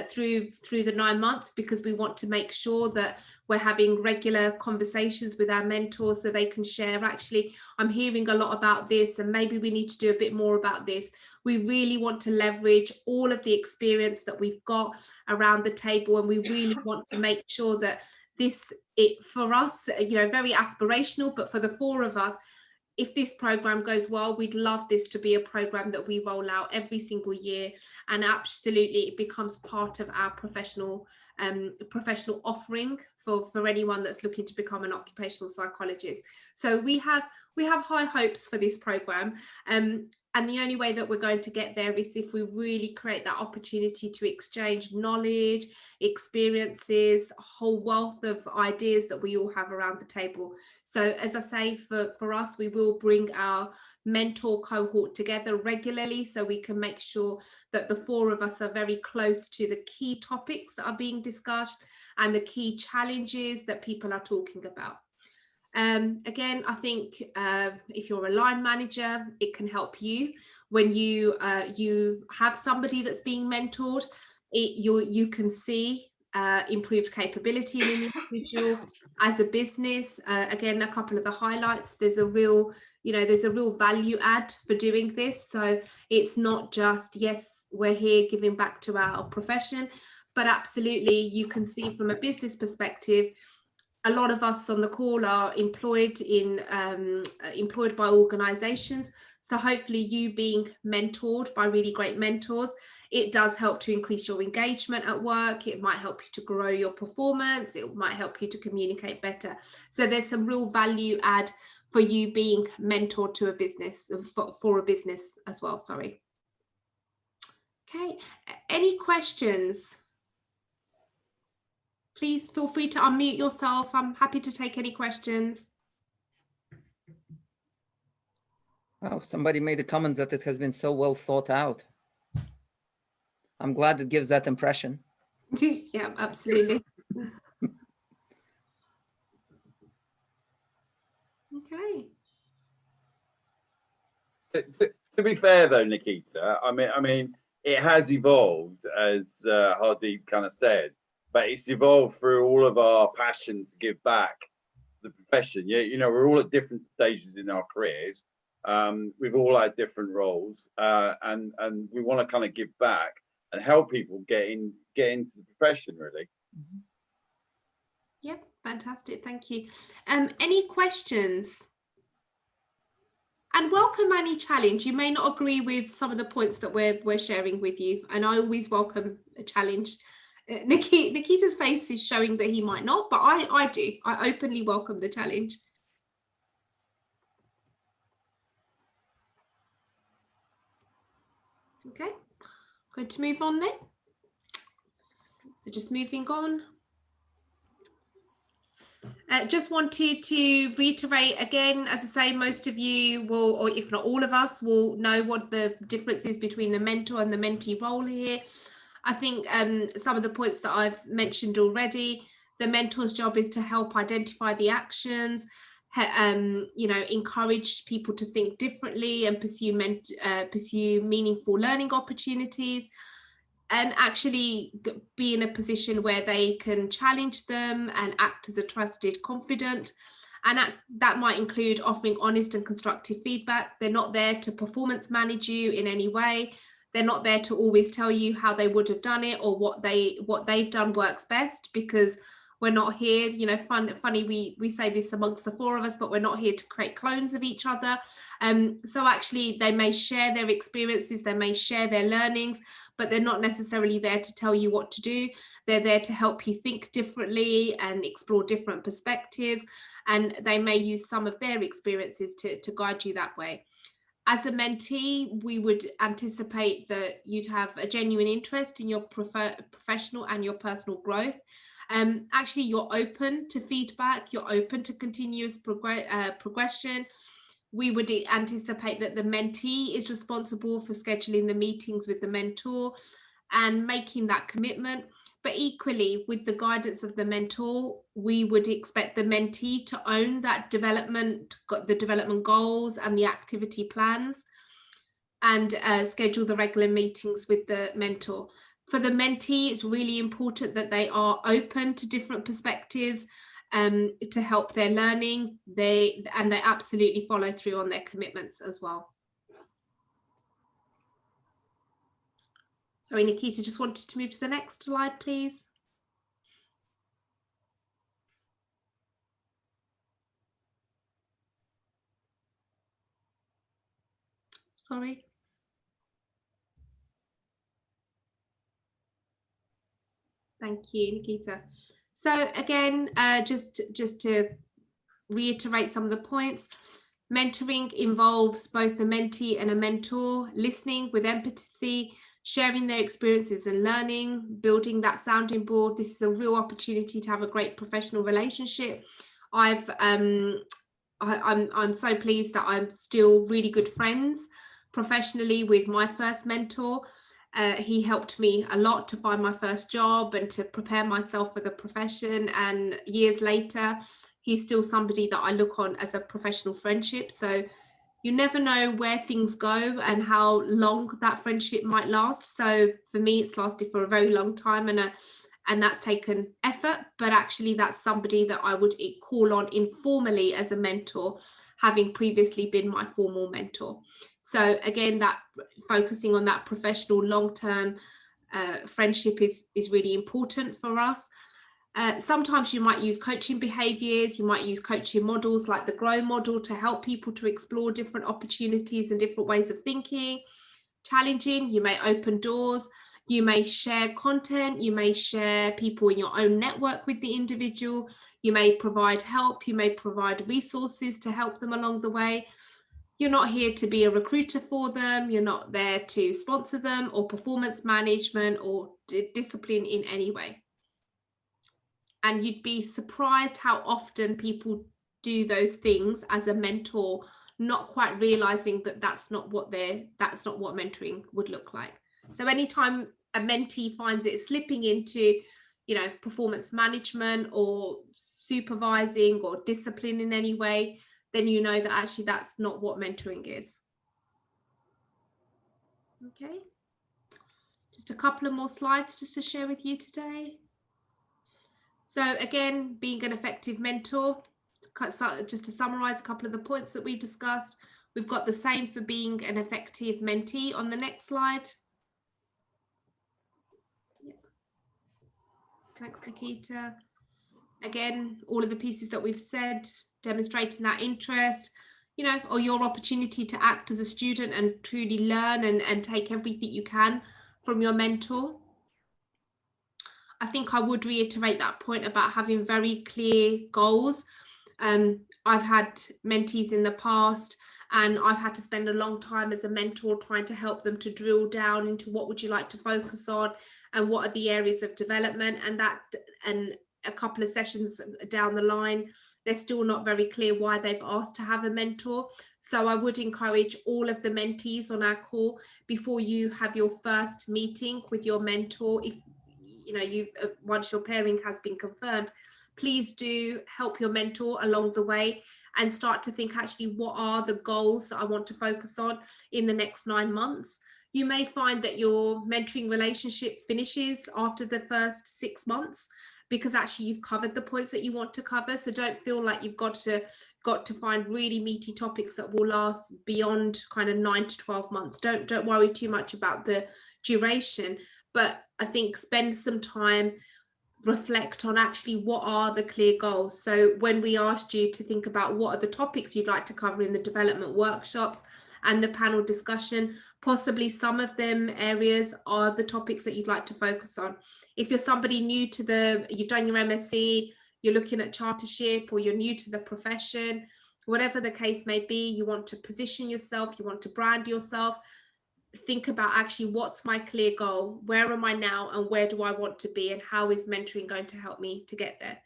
through the 9 months, because we want to make sure that we're having regular conversations with our mentors so they can share, actually, I'm hearing a lot about this and maybe we need to do a bit more about this. We really want to leverage all of the experience that we've got around the table, and we really want to make sure that for us, you know, very aspirational, but for the 4 of us, if this program goes well, we'd love this to be a program that we roll out every single year, and absolutely it becomes part of our professional offering for anyone that's looking to become an occupational psychologist. So we have high hopes for this program, and the only way that we're going to get there is if we really create that opportunity to exchange knowledge, experiences, a whole wealth of ideas that we all have around the table. So as I say, for us, we will bring our mentor cohort together regularly so we can make sure that the 4 of us are very close to the key topics that are being discussed and the key challenges that people are talking about. Again, I think if you're a line manager, it can help you when you have somebody that's being mentored. You can see improved capability in an individual. As a business, again, a couple of the highlights, there's a real value add for doing this. So it's not just, yes, we're here giving back to our profession, but absolutely you can see from a business perspective, a lot of us on the call are employed by organizations. So hopefully you being mentored by really great mentors, it does help to increase your engagement at work. It might help you to grow your performance. It might help you to communicate better. So there's some real value add for you being mentored to a business, for a business as well, sorry. Okay, any questions? Please feel free to unmute yourself. I'm happy to take any questions. Oh, somebody made a comment that it has been so well thought out. I'm glad it gives that impression. Yeah, absolutely. Okay. To be fair though, Nikita, I mean, it has evolved, as Hardeep kind of said, but it's evolved through all of our passion to give back to the profession. Yeah, you know, we're all at different stages in our careers. We've all had different roles, and we want to kind of give back and help people get into the profession, really. Yeah, fantastic. Thank you. Any questions? And welcome any challenge. You may not agree with some of the points that we're sharing with you, and I always welcome a challenge. Nikita's face is showing that he might not, but I do. I openly welcome the challenge. Okay, going to move on then. So just moving on. Just wanted to reiterate again, as I say, most of you will, or if not all of us, will know what the difference is between the mentor and the mentee role here. I think some of the points that I've mentioned already, the mentor's job is to help identify the actions, you know, encourage people to think differently and pursue meaningful learning opportunities, and actually be in a position where they can challenge them and act as a trusted confidant. And that might include offering honest and constructive feedback. They're not there to performance manage you in any way. They're not there to always tell you how they would have done it or what they've done works best, because we're not here, you know, funny we say this amongst the four of us, but we're not here to create clones of each other. So actually they may share their experiences, they may share their learnings, but they're not necessarily there to tell you what to do. They're there to help you think differently and explore different perspectives. And they may use some of their experiences to guide you that way. As a mentee, we would anticipate that you'd have a genuine interest in your professional and your personal growth. Actually, you're open to feedback, you're open to continuous progression. We would anticipate that the mentee is responsible for scheduling the meetings with the mentor and making that commitment. But equally, with the guidance of the mentor, we would expect the mentee to own that development, the development goals and the activity plans, and schedule the regular meetings with the mentor. For the mentee, it's really important that they are open to different perspectives to help their learning. They absolutely follow through on their commitments as well. Sorry, Nikita, just wanted to move to the next slide, please. Sorry. Thank you, Nikita. So again, just to reiterate some of the points, mentoring involves both a mentee and a mentor, listening with empathy, sharing their experiences and learning, building that sounding board. This is a real opportunity to have a great professional relationship. I'm so pleased that I'm still really good friends professionally with my first mentor. He helped me a lot to find my first job and to prepare myself for the profession. And years later, he's still somebody that I look on as a professional friendship. So you never know where things go and how long that friendship might last. So for me, it's lasted for a very long time, and that's taken effort, but actually that's somebody that I would call on informally as a mentor, having previously been my formal mentor. So again, that focusing on that professional long-term friendship is really important for us. Sometimes you might use coaching behaviors, you might use coaching models like the GROW model to help people to explore different opportunities and different ways of thinking. Challenging, you may open doors, you may share content, you may share people in your own network with the individual, you may provide help, you may provide resources to help them along the way. You're not here to be a recruiter for them, you're not there to sponsor them or performance management or discipline in any way. And you'd be surprised how often people do those things as a mentor, not quite realizing that that's not what mentoring would look like. So anytime a mentee finds it slipping into, you know, performance management or supervising or discipline in any way, then you know that actually that's not what mentoring is. Okay. Just a couple of more slides just to share with you today. So again, being an effective mentor, just to summarize a couple of the points that we discussed, we've got the same for being an effective mentee on the next slide. Yeah. Thanks, Nikita. Again, all of the pieces that we've said, demonstrating that interest, you know, or your opportunity to act as a student and truly learn and take everything you can from your mentor. I think I would reiterate that point about having very clear goals. I've had mentees in the past and I've had to spend a long time as a mentor trying to help them to drill down into what would you like to focus on and what are the areas of development, and a couple of sessions down the line, they're still not very clear why they've asked to have a mentor. So I would encourage all of the mentees on our call, before you have your first meeting with your mentor, if you know once your pairing has been confirmed, please do help your mentor along the way and start to think, actually, what are the goals that I want to focus on in the next 9 months? You may find that your mentoring relationship finishes after the first 6 months, because actually you've covered the points that you want to cover. So don't feel like you've got to find really meaty topics that will last beyond kind of 9 to 12 months. Don't worry too much about the duration, but I think spend some time, reflect on actually what are the clear goals. So when we asked you to think about what are the topics you'd like to cover in the development workshops and the panel discussion, possibly some of them areas are the topics that you'd like to focus on. If you're somebody new to you've done your MSc, you're looking at chartership, or you're new to the profession, whatever the case may be, you want to position yourself, you want to brand yourself, think about actually what's my clear goal, where am I now, and where do I want to be, and how is mentoring going to help me to get there.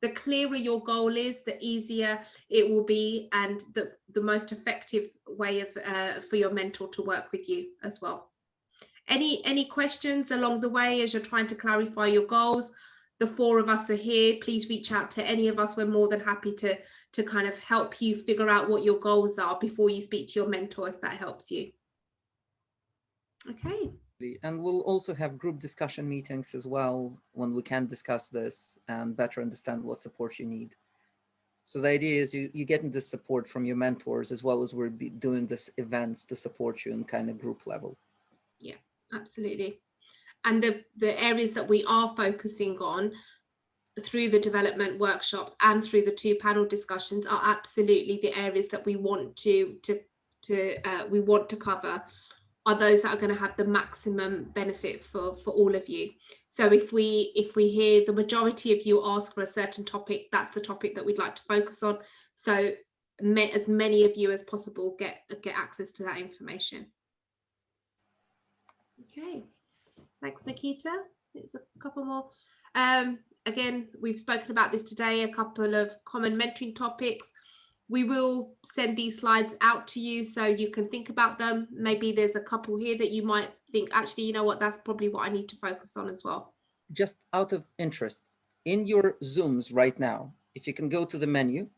The clearer your goal is, the easier it will be, and the most effective way of for your mentor to work with you as well. Any questions along the way as you're trying to clarify your goals? The 4 of us are here. Please reach out to any of us. We're more than happy to kind of help you figure out what your goals are before you speak to your mentor, if that helps you. Okay. And we'll also have group discussion meetings as well when we can discuss this and better understand what support you need. So the idea is you getting this support from your mentors, as well as we're doing this events to support you in kind of group level. Yeah, absolutely. And the areas that we are focusing on through the development workshops and through the 2 panel discussions are absolutely the areas that we want to cover, are those that are going to have the maximum benefit for all of you. So if we hear the majority of you ask for a certain topic, that's the topic that we'd like to focus on. So as many of you as possible get access to that information. Okay, thanks, Nikita. It's a couple more. Again, we've spoken about this today, a couple of common mentoring topics. We will send these slides out to you so you can think about them. Maybe there's a couple here that you might think, actually, you know what, that's probably what I need to focus on as well. Just out of interest, in your Zooms right now, if you can go to the menu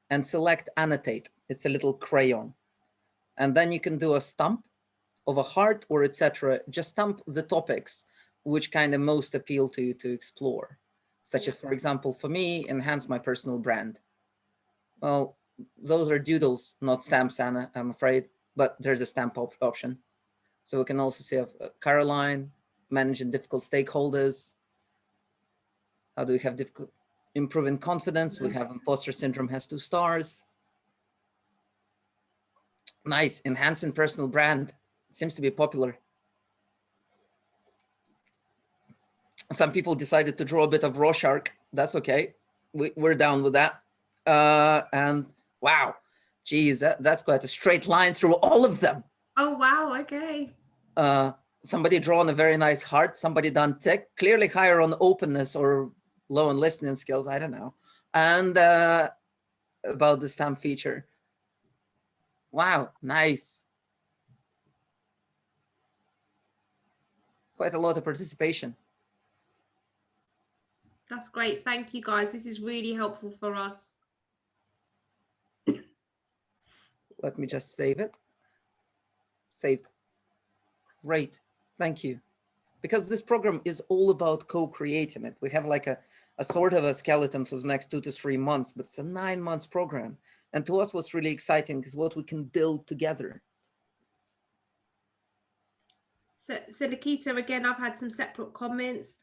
and select annotate, it's a little crayon. And then you can do a stamp of a heart or etc. Just stamp the topics which kind of most appeal to you to explore, such as, for example, for me, enhance my personal brand. Well, those are doodles, not stamps, Anna, I'm afraid, but there's a stamp option. So we can also see Caroline, managing difficult stakeholders. How do we have difficult, improving confidence? We have imposter syndrome has 2 stars. Nice, enhancing personal brand. Seems to be popular. Some people decided to draw a bit of Rorschach. That's okay. We're down with that. And wow, geez, that's quite a straight line through all of them. Oh, wow, okay. Somebody drawn a very nice heart, somebody done tick, clearly higher on openness or low on listening skills, I don't know. And about the stamp feature. Wow, nice. Quite a lot of participation. That's great. Thank you, guys. This is really helpful for us. Let me just save it. Saved. Great. Thank you. Because this program is all about co-creating it. We have like a sort of a skeleton for the next 2 to 3 months, but it's a 9 months program. And to us, what's really exciting is what we can build together. So Nikita, again, I've had some separate comments.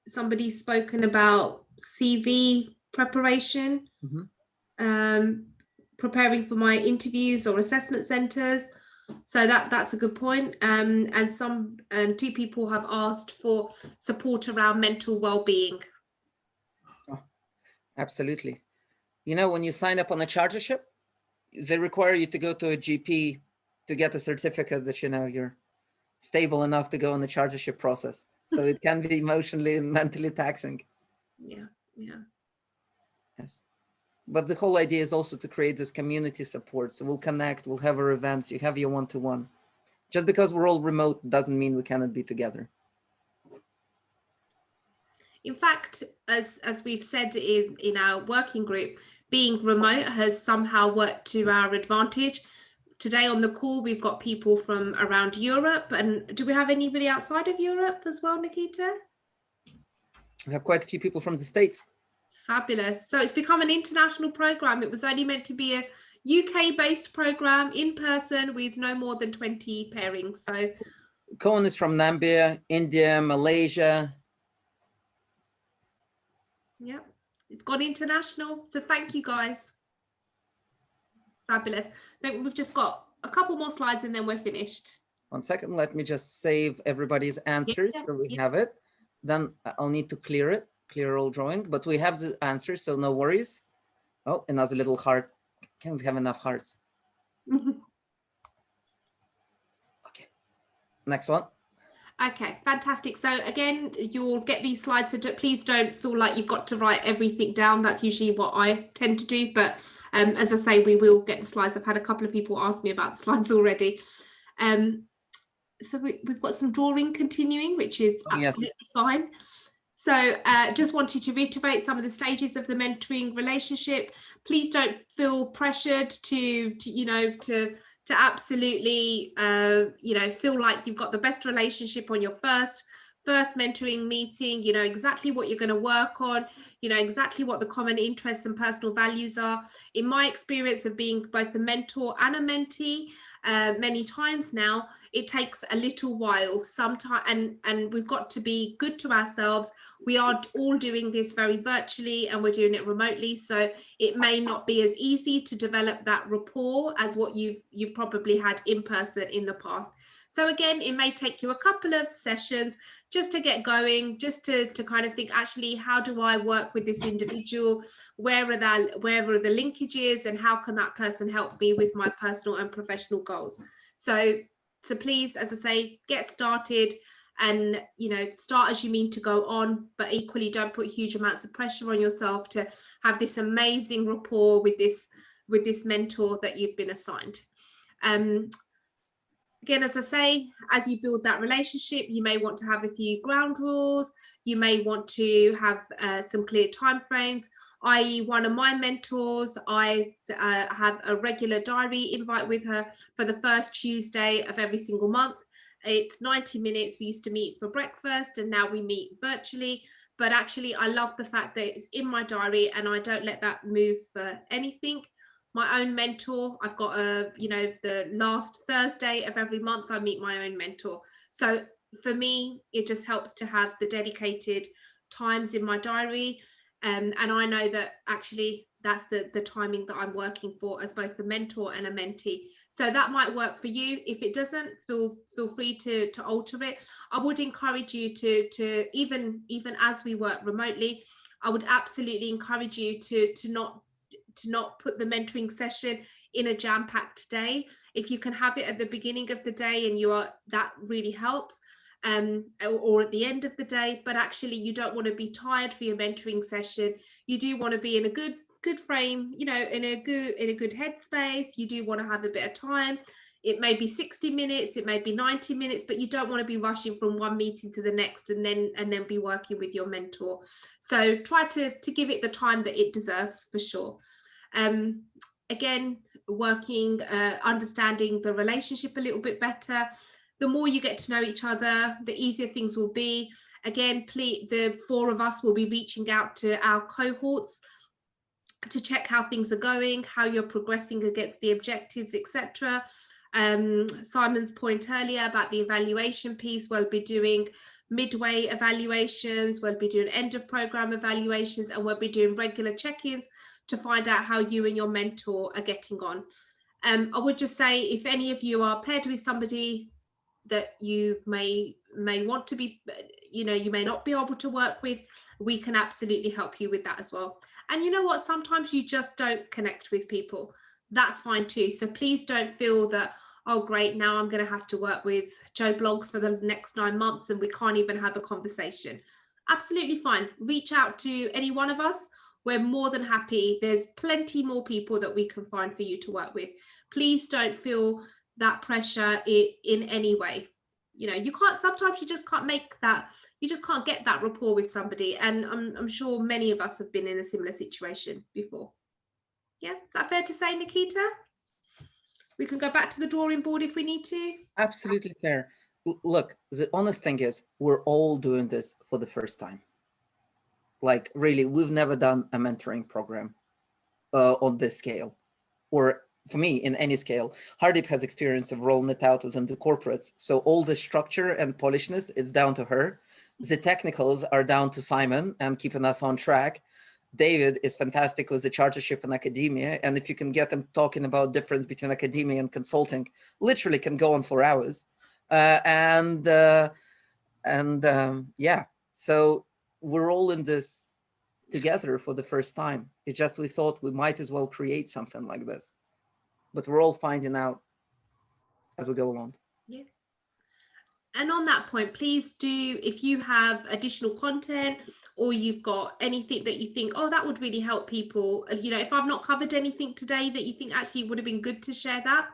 Somebody's spoken about CV preparation, preparing for my interviews or assessment centers. So that's a good point. And 2 people have asked for support around mental well-being. Oh, absolutely. You know, when you sign up on a chartership, they require you to go to a GP to get a certificate that, you know, you're stable enough to go on the chartership process. So it can be emotionally and mentally taxing. Yeah, yeah. Yes. But the whole idea is also to create this community support. So we'll connect, we'll have our events, you have your one-to-one. Just because we're all remote doesn't mean we cannot be together. In fact, as we've said in our working group, being remote has somehow worked to our advantage. Today on the call, we've got people from around Europe. And do we have anybody outside of Europe as well, Nikita? We have quite a few people from the States. Fabulous. So it's become an international program. It was only meant to be a UK-based program in person with no more than 20 pairings. So Cohen is from Namibia, India, Malaysia. yeah, it's gone international. So thank you guys. Fabulous. Then we've just got a couple more slides and then we're finished. 1 second, let me just save everybody's answers so we have it. Then I'll need to clear it, clear all drawing, but we have the answers, so no worries. Oh, another little heart. Can't have enough hearts. Okay, next one. Okay, fantastic. So again, you'll get these slides, so please don't feel like you've got to write everything down. That's usually what I tend to do, but as I say, we will get the slides. I've had a couple of people ask me about the slides already. So we've got some drawing continuing, which is absolutely fine. So just wanted to reiterate some of the stages of the mentoring relationship. Please don't feel pressured to absolutely feel like you've got the best relationship on your first mentoring meeting. You know exactly what you're going to work on, you know exactly what the common interests and personal values are. In my experience of being both a mentor and a mentee, many times now, it takes a little while sometimes, and we've got to be good to ourselves. We are all doing this very virtually and we're doing it remotely, so it may not be as easy to develop that rapport as what you've probably had in person in the past. So again, it may take you a couple of sessions just to get going, just to kind of think, actually, how do I work with this individual? Where are the linkages, and how can that person help me with my personal and professional goals? So please, as I say, get started, and start as you mean to go on, but equally don't put huge amounts of pressure on yourself to have this amazing rapport with this mentor that you've been assigned. Again, as I say, as you build that relationship, you may want to have a few ground rules. You may want to have some clear timeframes. I.e., one of my mentors, I have a regular diary invite with her for the first Tuesday of every single month. It's 90 minutes. We used to meet for breakfast and now we meet virtually. But actually, I love the fact that it's in my diary and I don't let that move for anything. My own mentor, I've got the last Thursday of every month, I meet my own mentor. So for me, it just helps to have the dedicated times in my diary. And I know that actually that's the timing that I'm working for as both a mentor and a mentee. So that might work for you. If it doesn't, feel free to alter it. I would encourage you to even as we work remotely, I would absolutely encourage you to not put the mentoring session in a jam-packed day. If you can have it at the beginning of the day and that really helps, or at the end of the day, but actually you don't want to be tired for your mentoring session. You do want to be in a good frame, in a good headspace. You do want to have a bit of time. It may be 60 minutes, it may be 90 minutes, but you don't want to be rushing from one meeting to the next and then be working with your mentor. So try to give it the time that it deserves, for sure. Again, working, understanding the relationship a little bit better. The more you get to know each other, the easier things will be. Again, the 4 of us will be reaching out to our cohorts to check how things are going, how you're progressing against the objectives, etc. Simon's point earlier about the evaluation piece, we'll be doing midway evaluations, we'll be doing end of program evaluations, and we'll be doing regular check-ins to find out how you and your mentor are getting on. I would just say, if any of you are paired with somebody that you may want to be, you may not be able to work with, we can absolutely help you with that as well. And you know what, sometimes you just don't connect with people. That's fine too. So please don't feel that, oh great, now I'm going to have to work with Joe Blogs for the next 9 months and we can't even have a conversation. Absolutely fine. Reach out to any one of us. We're more than happy. There's plenty more people that we can find for you to work with. Please don't feel that pressure in any way. You can't, sometimes you just can't make that, you just can't get that rapport with somebody. And I'm sure many of us have been in a similar situation before. Yeah, is that fair to say, Nikita? We can go back to the drawing board if we need to. Absolutely fair. Look, the honest thing is we're all doing this for the first time. Like really, we've never done a mentoring program on this scale, or for me, in any scale. Hardeep has experience of rolling it out as into corporates. So all the structure and polishness, it's down to her. The technicals are down to Simon and keeping us on track. David is fantastic with the chartership in academia. And if you can get them talking about difference between academia and consulting, literally can go on for hours. Yeah, so we're all in this together for the first time. It's just, we thought we might as well create something like this, but we're all finding out as we go along. Yeah. And on that point, please do, if you have additional content or you've got anything that you think, oh, that would really help people, you know, if I've not covered anything today that you think actually would have been good to share that,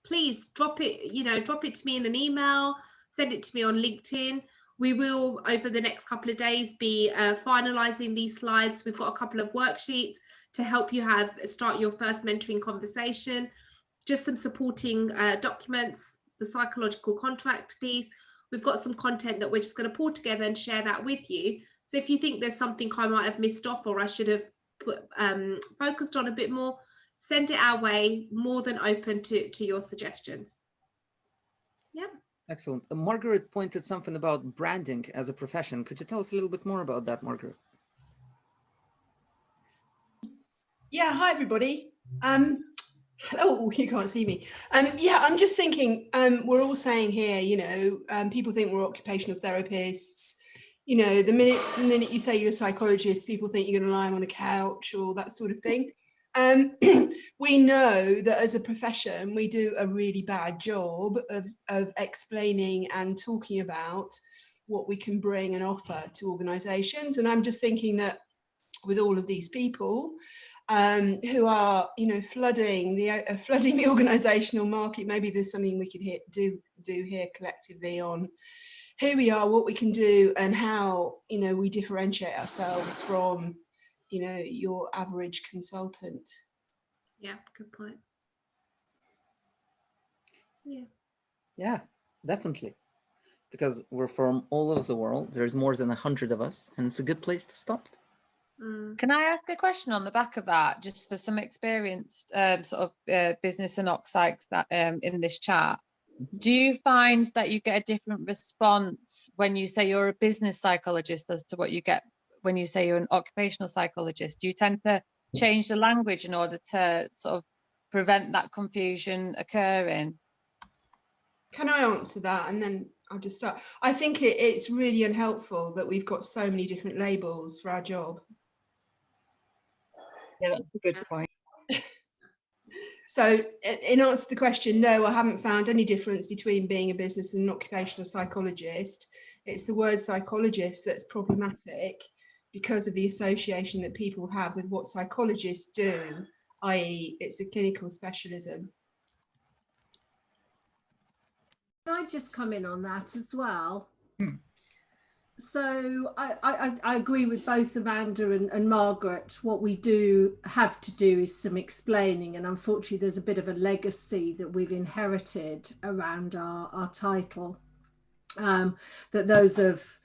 please drop it, you know, drop it to me in an email, send it to me on LinkedIn. We will, over the next couple of days, be finalizing these slides. We've got a couple of worksheets to help you start your first mentoring conversation, just some supporting documents, the psychological contract piece. We've got some content that we're just going to pull together and share that with you. So if you think there's something I might have missed off or I should have focused on a bit more, send it our way. More than open to your suggestions. Yeah. Excellent. Margaret pointed something about branding as a profession. Could you tell us a little bit more about that, Margaret? Yeah, hi everybody. Oh, you can't see me. Yeah, I'm just thinking, we're all saying here, you know, people think we're occupational therapists. You know, the minute you say you're a psychologist, people think you're going to lie on a couch or that sort of thing. We know that as a profession, we do a really bad job of explaining and talking about what we can bring and offer to organisations. And I'm just thinking that with all of these people who are, you know, flooding the organisational market, maybe there's something we could do here collectively on who we are, what we can do, and how, you know, we differentiate ourselves from, you know, your average consultant. Yeah, good point. Yeah, definitely. Because we're from all over the world. There's more than 100 of us, and it's a good place to start. Can I ask a question on the back of that, just for some experienced business and Psychs that in this chat? Do you find that you get a different response when you say you're a business psychologist as to what you get when you say you're an occupational psychologist? Do you tend to change the language in order to sort of prevent that confusion occurring? Can I answer that? And then I'll just start. I think it's really unhelpful that we've got so many different labels for our job. Yeah, that's a good point. So in answer to the question, no, I haven't found any difference between being a business and an occupational psychologist. It's the word psychologist that's problematic because of the association that people have with what psychologists do, i.e. it's a clinical specialism. Can I just come in on that as well? So I agree with both Amanda and Margaret. What we do have to do is some explaining, and unfortunately there's a bit of a legacy that we've inherited around our title, that those of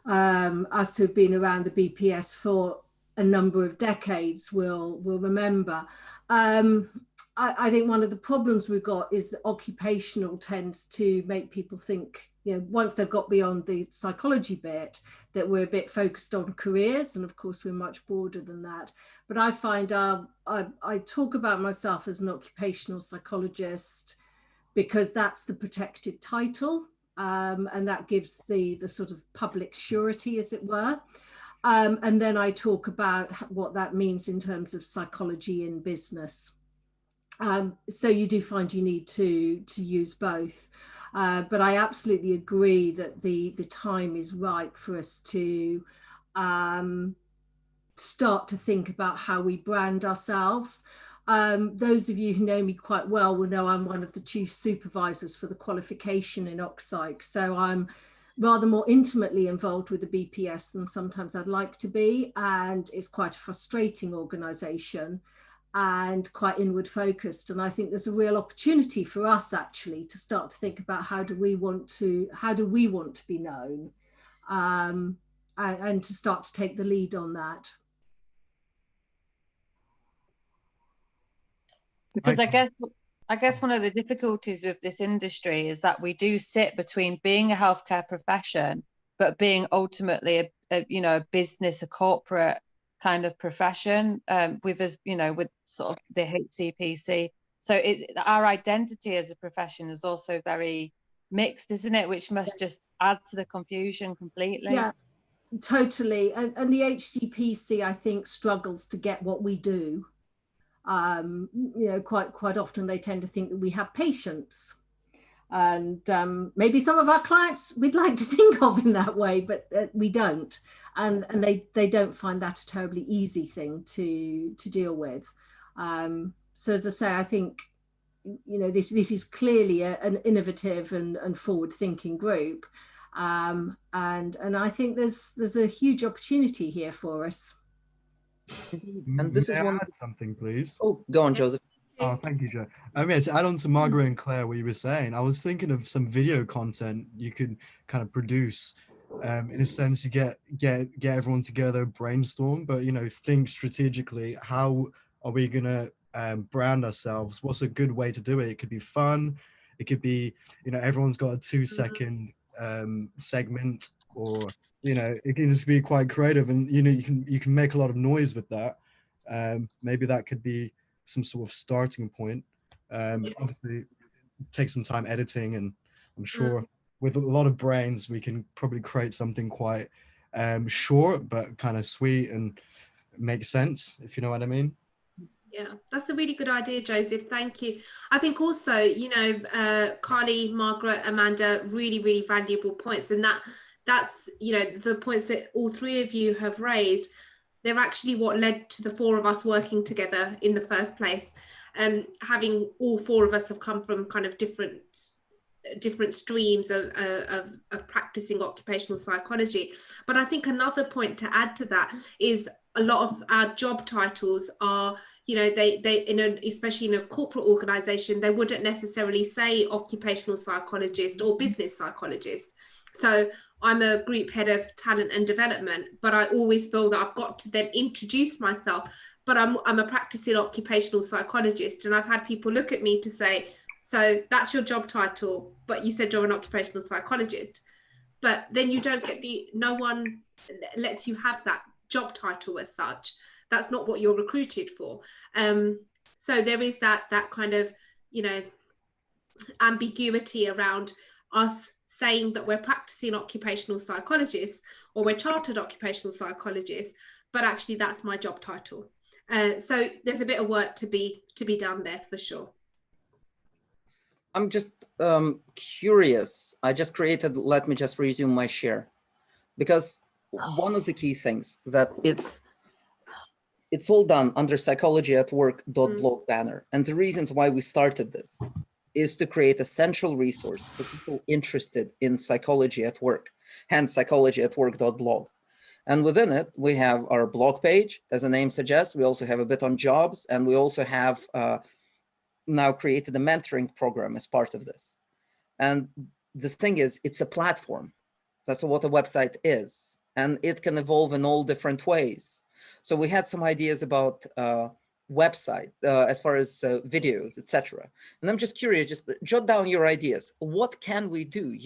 us who've been around the BPS for a number of decades will remember. I think one of the problems we've got is that occupational tends to make people think, you know, once they've got beyond the psychology bit, that we're a bit focused on careers. And of course, we're much broader than that. But I find I talk about myself as an occupational psychologist because that's the protected title. And that gives the sort of public surety, as it were. And then I talk about what that means in terms of psychology in business. So you do find you need to use both. But I absolutely agree that the time is ripe for us to start to think about how we brand ourselves. Those of you who know me quite well will know I'm one of the chief supervisors for the qualification in Psychs. So I'm rather more intimately involved with the BPS than sometimes I'd like to be. And it's quite a frustrating organisation and quite inward focused. And I think there's a real opportunity for us actually to start to think about how do we want to be known, and to start to take the lead on that. Because I guess one of the difficulties with this industry is that we do sit between being a healthcare profession, but being ultimately a business, a corporate kind of profession, with sort of the HCPC. So our identity as a profession is also very mixed, isn't it? Which must just add to the confusion completely. Yeah, totally. And the HCPC, I think, struggles to get what we do. Quite often they tend to think that we have patients, and maybe some of our clients we'd like to think of in that way, but we don't, and they don't find that a terribly easy thing to deal with. So as I say, I think this is clearly an innovative and forward-thinking group, and I think there's a huge opportunity here for us. And this is one. Add something, please. Oh, go on, Joseph. Oh, thank you, Joe. To add on to Margaret and Claire, what you were saying, I was thinking of some video content you could kind of produce. In a sense, you get everyone together, brainstorm, but think strategically. How are we gonna brand ourselves? What's a good way to do it? It could be fun. It could be everyone's got a 2-second segment, or it can just be quite creative, and you can make a lot of noise with that. Maybe that could be some sort of starting point. Obviously take some time editing, and I'm sure with a lot of brains we can probably create something quite short but kind of sweet and make sense, if you know what I mean. Yeah, that's a really good idea, Joseph. Thank you. I think also, Carly, Margaret, Amanda, really, really valuable points. And that's, the points that all three of you have raised, they're actually what led to the four of us working together in the first place. Having all four of us have come from kind of different streams of practicing occupational psychology. But I think another point to add to that is a lot of our job titles are, especially in a corporate organization, they wouldn't necessarily say occupational psychologist or business psychologist. So I'm a group head of talent and development, but I always feel that I've got to then introduce myself, but I'm a practicing occupational psychologist. And I've had people look at me to say, so that's your job title, but you said you're an occupational psychologist. But then you don't get no one lets you have that job title as such. That's not what you're recruited for. So there is that kind of, ambiguity around us saying that we're practicing occupational psychologists or we're chartered occupational psychologists, but actually that's my job title. So there's a bit of work to be done there for sure. I'm just curious. I just created, let me just resume my share, because one of the key things that it's all done under psychologyatwork.blog banner. And the reasons why we started this is to create a central resource for people interested in psychology at work, hence psychologyatwork.blog. And within it, we have our blog page, as the name suggests. We also have a bit on jobs, and we also have now created a mentoring program as part of this. And the thing is, it's a platform. That's what a website is. And it can evolve in all different ways. So we had some ideas about website as far as videos, etc. And I'm just curious, just jot down your ideas. What can we do?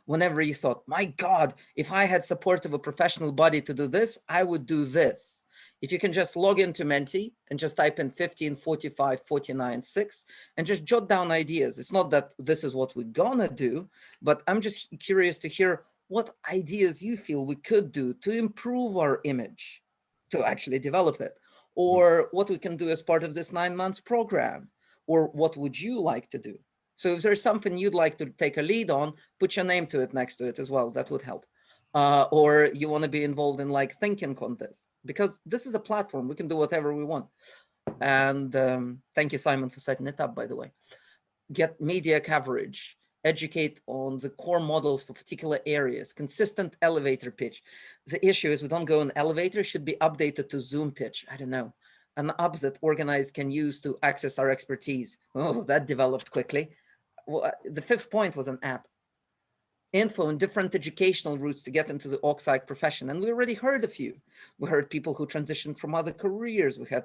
Whenever you thought, my God, if I had support of a professional body to do this, I would do this. If you can just log into Mentee and just type in 15, 45, 49, 6, and just jot down ideas. It's not that this is what we're gonna do, but I'm just curious to hear what ideas you feel we could do to improve our image, to actually develop it, or what we can do as part of this 9 months program, or what would you like to do? So if there's something you'd like to take a lead on, put your name to it next to it as well. That would help. Or you want to be involved in thinking on this, because this is a platform. We can do whatever we want. And thank you, Simon, for setting it up, by the way. Get media coverage, educate on the core models for particular areas, consistent elevator pitch. The issue is we don't go in elevator, should be updated to Zoom pitch. I don't know. An app that organized can use to access our expertise. Oh, that developed quickly. Well, the fifth point was an app. info and different educational routes to get into the psych profession. And we already heard a few. We heard people who transitioned from other careers. We had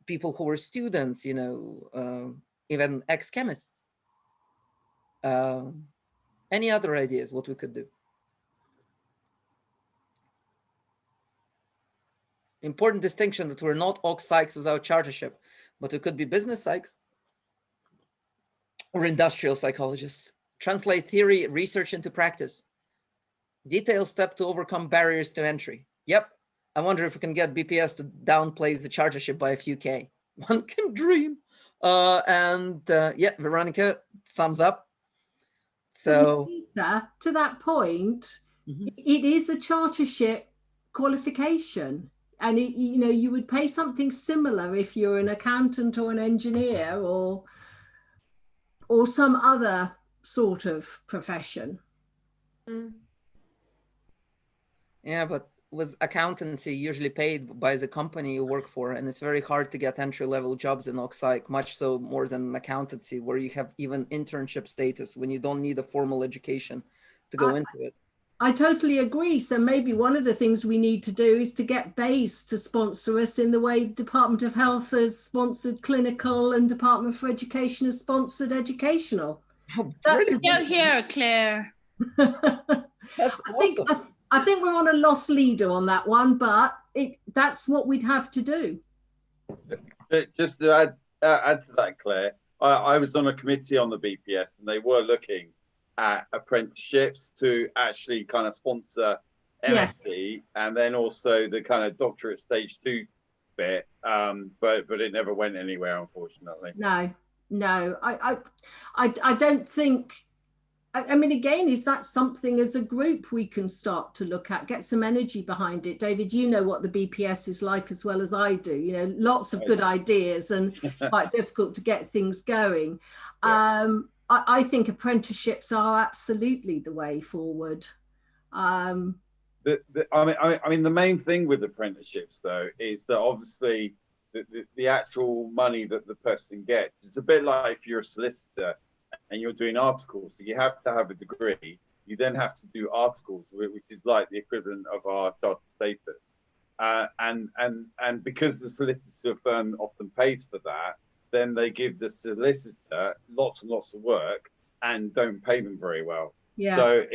people who were students, you know, even ex-chemists. Any other ideas what we could do? Important distinction that we're not psychs without chartership, but we could be business psychs or industrial psychologists. Translate theory, research into practice. Detailed step to overcome barriers to entry. Yep. I wonder if we can get BPS to downplay the chartership by a few K. One can dream. Yeah, Veronica, thumbs up. So to that point, it is a chartership qualification. And you know, you would pay something similar if you're an accountant or an engineer or some other sort of profession. Yeah, but with accountancy usually paid by the company you work for, and it's very hard to get entry-level jobs in psych, much so more than an accountancy where you have even internship status when you don't need a formal education to go into it. I totally agree. So maybe one of the things we need to do is to get BASE to sponsor us in the way Department of Health has sponsored clinical and Department for Education has sponsored educational. That's here, Claire. That's awesome. I think we're on a lost leader on that one, but that's what we'd have to do. Just to add to that, Claire, I was on a committee on the BPS and they were looking at apprenticeships to actually kind of sponsor MSc and then also the kind of doctorate stage 2 bit, but it never went anywhere, unfortunately. No, I don't think. I mean, again, is that something as a group we can start to look at, get some energy behind it? David, you know what the BPS is like as well as I do. You know, lots of good ideas and quite difficult to get things going. I think apprenticeships are absolutely the way forward. I mean, the main thing with apprenticeships, though, is that obviously the actual money that the person gets is a bit like if you're a solicitor and you're doing articles. So you have to have a degree. You then have to do articles, which is like the equivalent of our charter status. And because the solicitor firm often pays for that, then they give the solicitor lots and lots of work and don't pay them very well. Yeah. So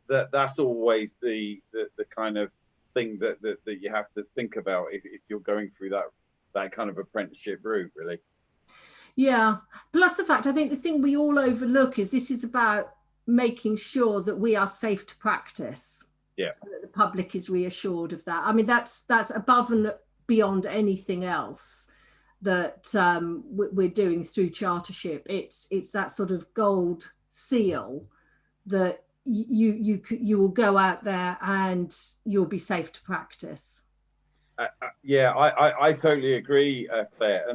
that's always the kind of thing that you have to think about if you're going through that kind of apprenticeship route, really. Yeah. Plus the fact, I think the thing we all overlook is this is about making sure that we are safe to practice. Yeah. So that the public is reassured of that. I mean, that's above and beyond anything else that we're doing through chartership. It's that sort of gold seal that you will go out there and you'll be safe to practice. Yeah, I totally agree, Claire.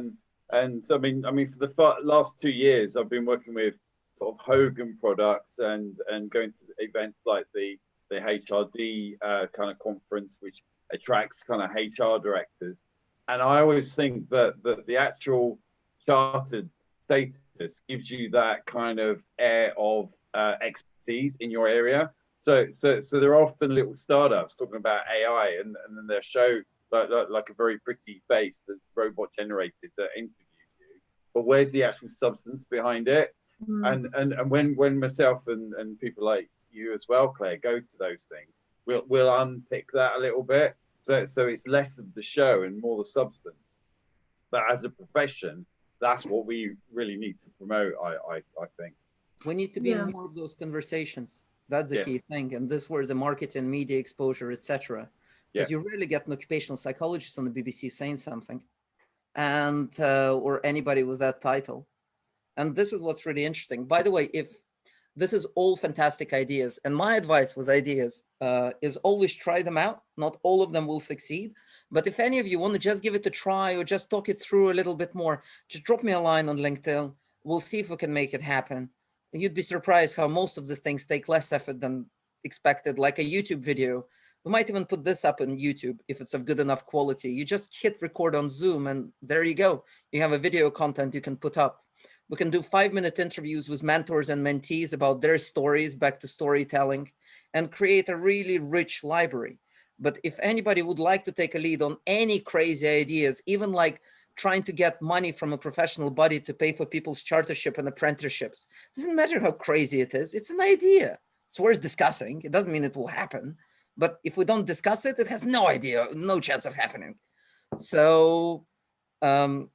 And I mean, for the last 2 years, I've been working with sort of Hogan products and going to events like the HRD kind of conference, which attracts kind of HR directors. And I always think that the actual chartered status gives you that kind of air of expertise in your area. So there are often little startups talking about AI, and then they'll show like a very pretty face that's robot generated that interviews you. But where's the actual substance behind it? And when myself and people like you as well, Claire, go to those things, we'll unpick that a little bit. So it's less of the show and more the substance. But as a profession, that's what we really need to promote, I think. We need to be in more of those conversations. That's the key thing. And this where the marketing, media exposure, etc. Because you rarely get an occupational psychologist on the BBC saying something, and or anybody with that title. And this is what's really interesting. By the way, if this is all fantastic ideas, and my advice with ideas is always try them out. Not all of them will succeed, but if any of you want to just give it a try or just talk it through a little bit more, just drop me a line on LinkedIn. We'll see if we can make it happen. You'd be surprised how most of the things take less effort than expected, like a YouTube video. We might even put this up on YouTube if it's of good enough quality. You just hit record on Zoom and there you go. You have a video content you can put up. We can do 5-minute interviews with mentors and mentees about their stories, back to storytelling, and create a really rich library. But if anybody would like to take a lead on any crazy ideas, even like trying to get money from a professional body to pay for people's chartership and apprenticeships, doesn't matter how crazy it is, it's an idea. It's worth discussing. It doesn't mean it will happen. But if we don't discuss it, it has no chance of happening. So, and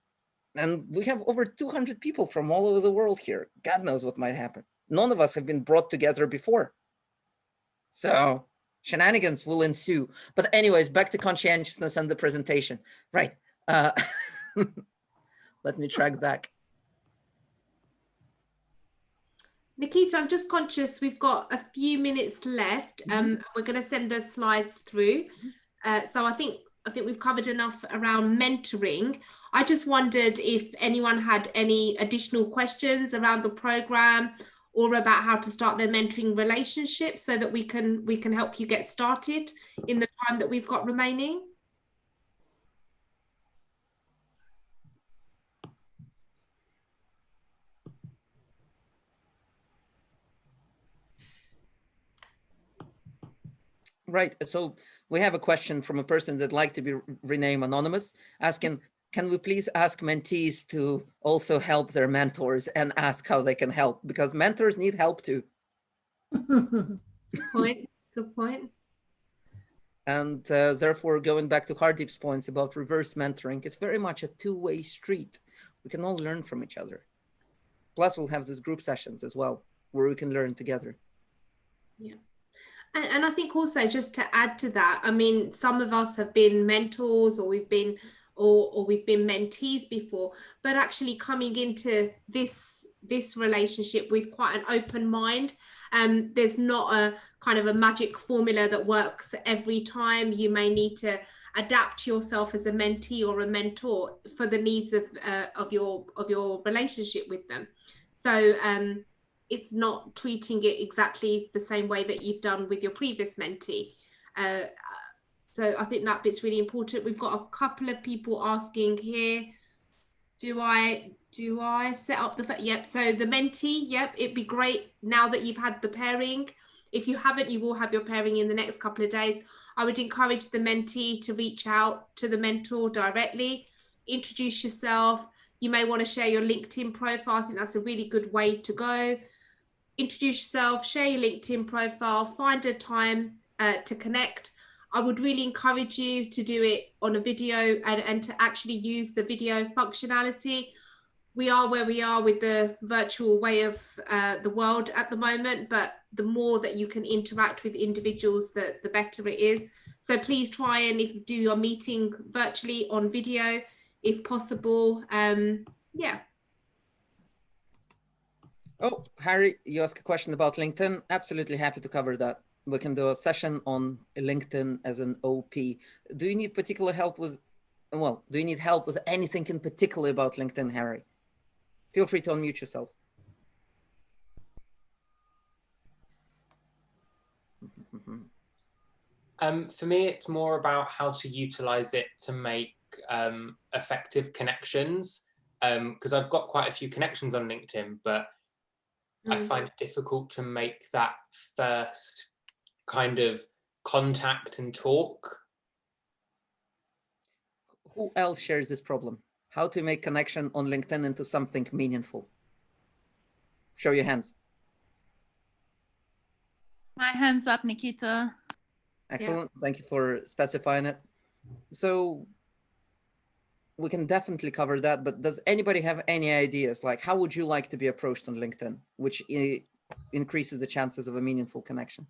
we have over 200 people from all over the world here. God knows what might happen. None of us have been brought together before. So shenanigans will ensue. But anyways, back to conscientiousness and the presentation. Right. Let me track back. Nikita, I'm just conscious we've got a few minutes left. We're going to send those slides through. So I think we've covered enough around mentoring. I just wondered if anyone had any additional questions around the program or about how to start their mentoring relationship, so that we can help you get started in the time that we've got remaining. Right. So we have a question from a person that'd like to be renamed anonymous, asking, can we please ask mentees to also help their mentors and ask how they can help? Because mentors need help too. Good point. Good point. And therefore, going back to Hardeep's points about reverse mentoring, it's very much a two-way street. We can all learn from each other. Plus, we'll have these group sessions as well, where we can learn together. Yeah. And I think also, just to add to that, I mean, some of us have been mentors, or we've been mentees before, but actually coming into this relationship with quite an open mind. There's not a kind of a magic formula that works every time. You may need to adapt yourself as a mentee or a mentor for the needs of your relationship with them. So it's not treating it exactly the same way that you've done with your previous mentee. So I think that bit's really important. We've got a couple of people asking here, do I set up the, yep. So the mentee, yep, it'd be great now that you've had the pairing. If you haven't, you will have your pairing in the next couple of days. I would encourage the mentee to reach out to the mentor directly, introduce yourself. You may want to share your LinkedIn profile. I think that's a really good way to go. Introduce yourself, share your LinkedIn profile, find a time to connect. I would really encourage you to do it on a video and to actually use the video functionality. We are where we are with the virtual way of the world at the moment, but the more that you can interact with individuals, the better it is. So please try and do your meeting virtually on video, if possible. Yeah. Oh, Harry, you asked a question about LinkedIn. Absolutely happy to cover that. We can do a session on LinkedIn as an OP. Do you need particular help with, well, do you need help with anything in particular about LinkedIn, Harry? Feel free to unmute yourself. For me, it's more about how to utilize it to make effective connections, because I've got quite a few connections on LinkedIn, but I find it difficult to make that first kind of contact and talk. Who else shares this problem? How to make connection on LinkedIn into something meaningful? Show your hands. My hand's up, Nikita. Excellent. Yeah. Thank you for specifying it. So we can definitely cover that, but does anybody have any ideas? Like, how would you like to be approached on LinkedIn, which increases the chances of a meaningful connection?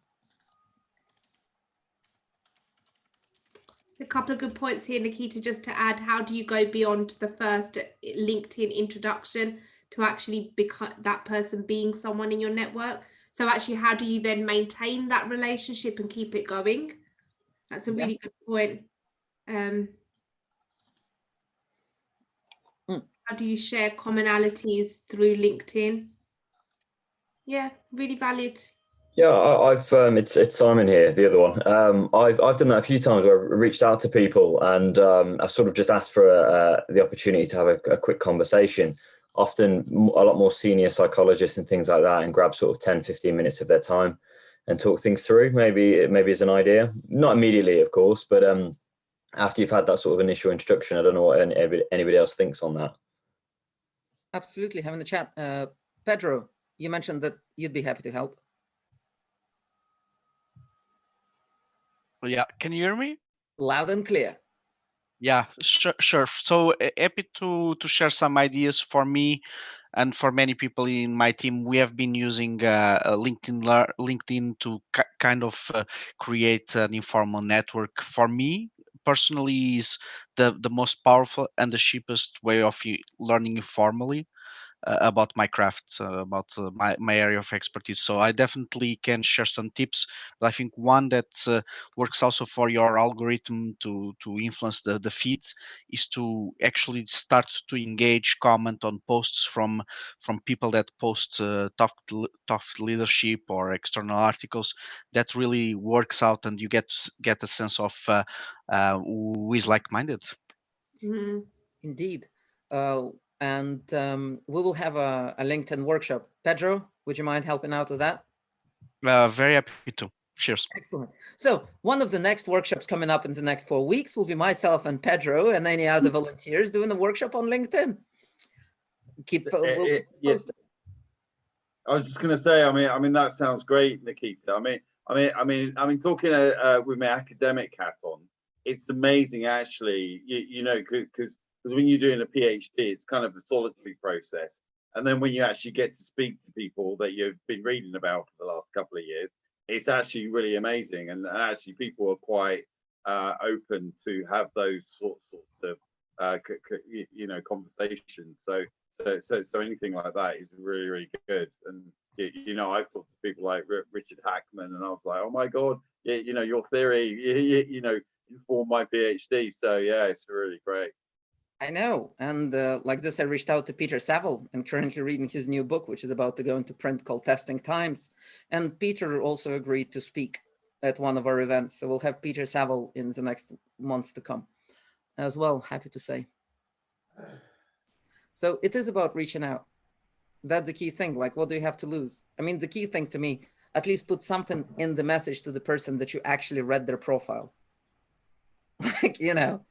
A couple of good points here, Nikita, just to add, how do you go beyond the first LinkedIn introduction to actually become that person being someone in your network? So actually, how do you then maintain that relationship and keep it going? That's a really good point. How do you share commonalities through LinkedIn? Yeah, really valid. Yeah, I've it's Simon here, the other one. I've done that a few times where I've reached out to people and I've sort of just asked for the opportunity to have a quick conversation. often a lot more senior psychologists and things like that, and grab sort of 10, 15 minutes of their time and talk things through. Maybe as an idea, not immediately, of course, but after you've had that sort of initial introduction. I don't know what anybody else thinks on that. Absolutely, having a chat. Pedro, you mentioned that you'd be happy to help. Yeah, can you hear me? Loud and clear. Yeah, sure. So happy to share some ideas for me and for many people in my team. We have been using LinkedIn to kind of create an informal network. For me personally, is the most powerful and the cheapest way of learning informally about my craft, about my area of expertise. So I definitely can share some tips. But I think one that works also for your algorithm to influence the feed is to actually start to engage, comment on posts from people that post top leadership or external articles. That really works out, and you get a sense of who is like-minded. Mm. Indeed. And we will have a LinkedIn workshop. Pedro, would you mind helping out with that? Very happy to. Cheers. Excellent. So one of the next workshops coming up in the next 4 weeks will be myself and Pedro and any other volunteers doing a workshop on LinkedIn. We'll post it. I was just going to say, I mean, that sounds great, Nikita. I mean, talking with my academic hat on, it's amazing actually. You know, because when you're doing a PhD, it's kind of a solitary process, and then when you actually get to speak to people that you've been reading about for the last couple of years, it's actually really amazing, and actually people are quite open to have those sorts of you know, conversations. So anything like that is really, really good. And you know, I've talked to people like Richard Hackman, and I was like, oh my god, you know, your theory, you know, informed my PhD. So yeah, it's really great. I know. And like this, I reached out to Peter Saville and currently reading his new book, which is about to go into print, called Testing Times. And Peter also agreed to speak at one of our events. So we'll have Peter Saville in the next months to come as well, happy to say. So it is about reaching out. That's the key thing. Like, what do you have to lose? I mean, the key thing to me, at least put something in the message to the person that you actually read their profile. Like, you know,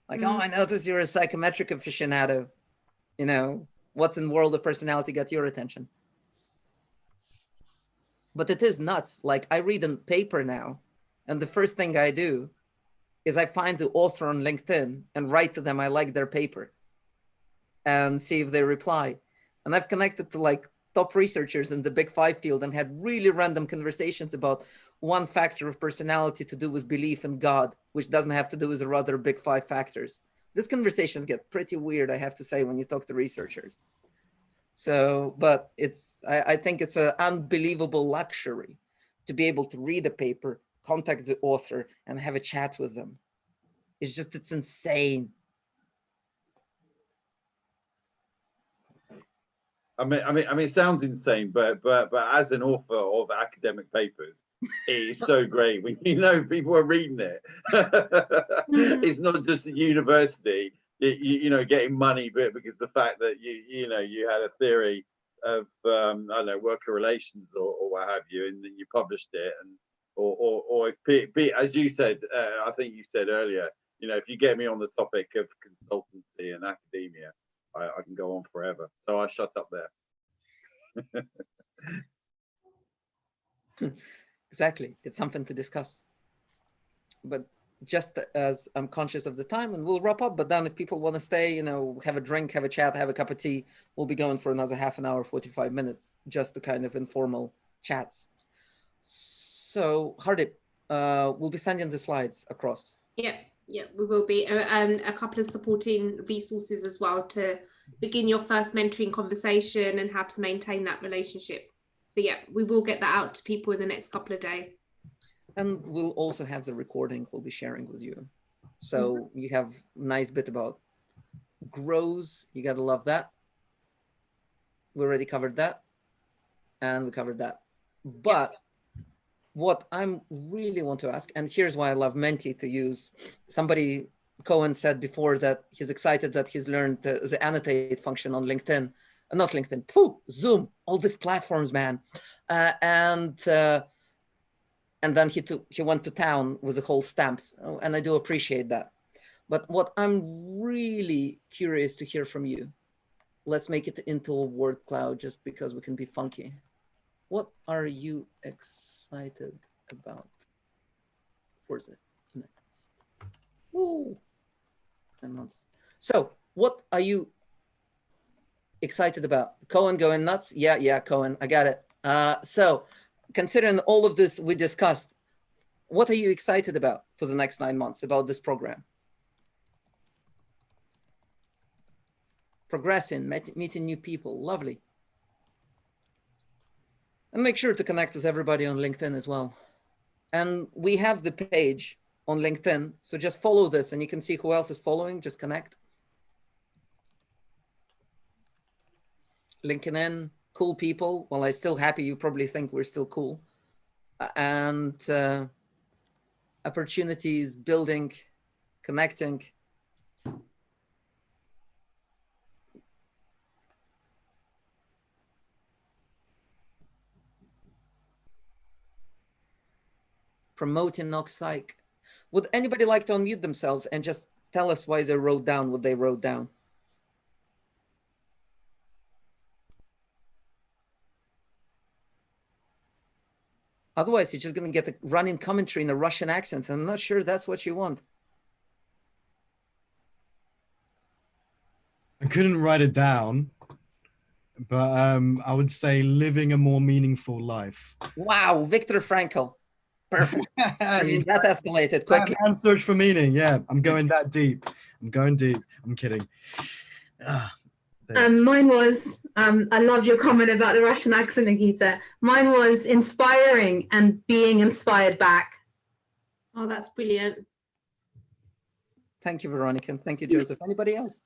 like, oh, I noticed you're a psychometric aficionado. You know, what in the world of personality got your attention? But it is nuts. Like, I read a paper now, and the first thing I do is I find the author on LinkedIn and write to them I like their paper and see if they reply. And I've connected to like top researchers in the Big Five field and had really random conversations about one factor of personality to do with belief in God, which doesn't have to do with the other Big Five factors. These conversations get pretty weird, I have to say, when you talk to researchers. So, but I think it's an unbelievable luxury to be able to read a paper, contact the author, and have a chat with them. It's insane. I mean, it sounds insane, but as an author of academic papers, it's so great when you know people are reading it. It's not just a university, you know, getting money, but because the fact that you know, you had a theory of I don't know, worker relations or what have you, and then you published it, and or if as you said, I think you said earlier, you know, if you get me on the topic of consultancy and academia, I can go on forever. So I shut up there. Exactly. It's something to discuss. But just as I'm conscious of the time, and we'll wrap up, but then if people want to stay, you know, have a drink, have a chat, have a cup of tea, we'll be going for another half an hour, 45 minutes, just to kind of informal chats. So Hardip, we'll be sending the slides across. Yeah, we will be. A couple of supporting resources as well to begin your first mentoring conversation and how to maintain that relationship. So yeah, we will get that out to people in the next couple of days. And we'll also have the recording we'll be sharing with you. So you have a nice bit about grows. You got to love that. We already covered that. And we covered that. But what I'm really want to ask, and here's why I love Mentee to use. Somebody, Cohen, said before that he's excited that he's learned the annotate function on LinkedIn not LinkedIn, Zoom, all these platforms, man. And then he went to town with the whole stamps, and I do appreciate that. But what I'm really curious to hear from you, let's make it into a word cloud just because we can be funky. What are you excited about for the next 10 months? So what are you excited about? Cohen going nuts? Yeah, Cohen, I got it. So considering all of this we discussed, what are you excited about for the next 9 months about this program? Progressing, meeting new people, lovely. And make sure to connect with everybody on LinkedIn as well. And we have the page on LinkedIn, so just follow this and you can see who else is following, just connect. Linking in, cool people. Well, I'm still happy you probably think we're still cool. And opportunities, building, connecting. Promoting Knox Psych. Would anybody like to unmute themselves and just tell us why they wrote down what they wrote down? Otherwise, you're just going to get a running commentary in a Russian accent. And I'm not sure that's what you want. I couldn't write it down, but I would say living a more meaningful life. Wow, Viktor Frankl. Perfect. I mean, that escalated quickly. And search for meaning. Yeah, I'm going that deep. I'm going deep. I'm kidding. Mine was, I love your comment about the Russian accent, Nikita. Mine was inspiring and being inspired back. Oh, that's brilliant. Thank you, Veronica. And thank you, Joseph. Anybody else?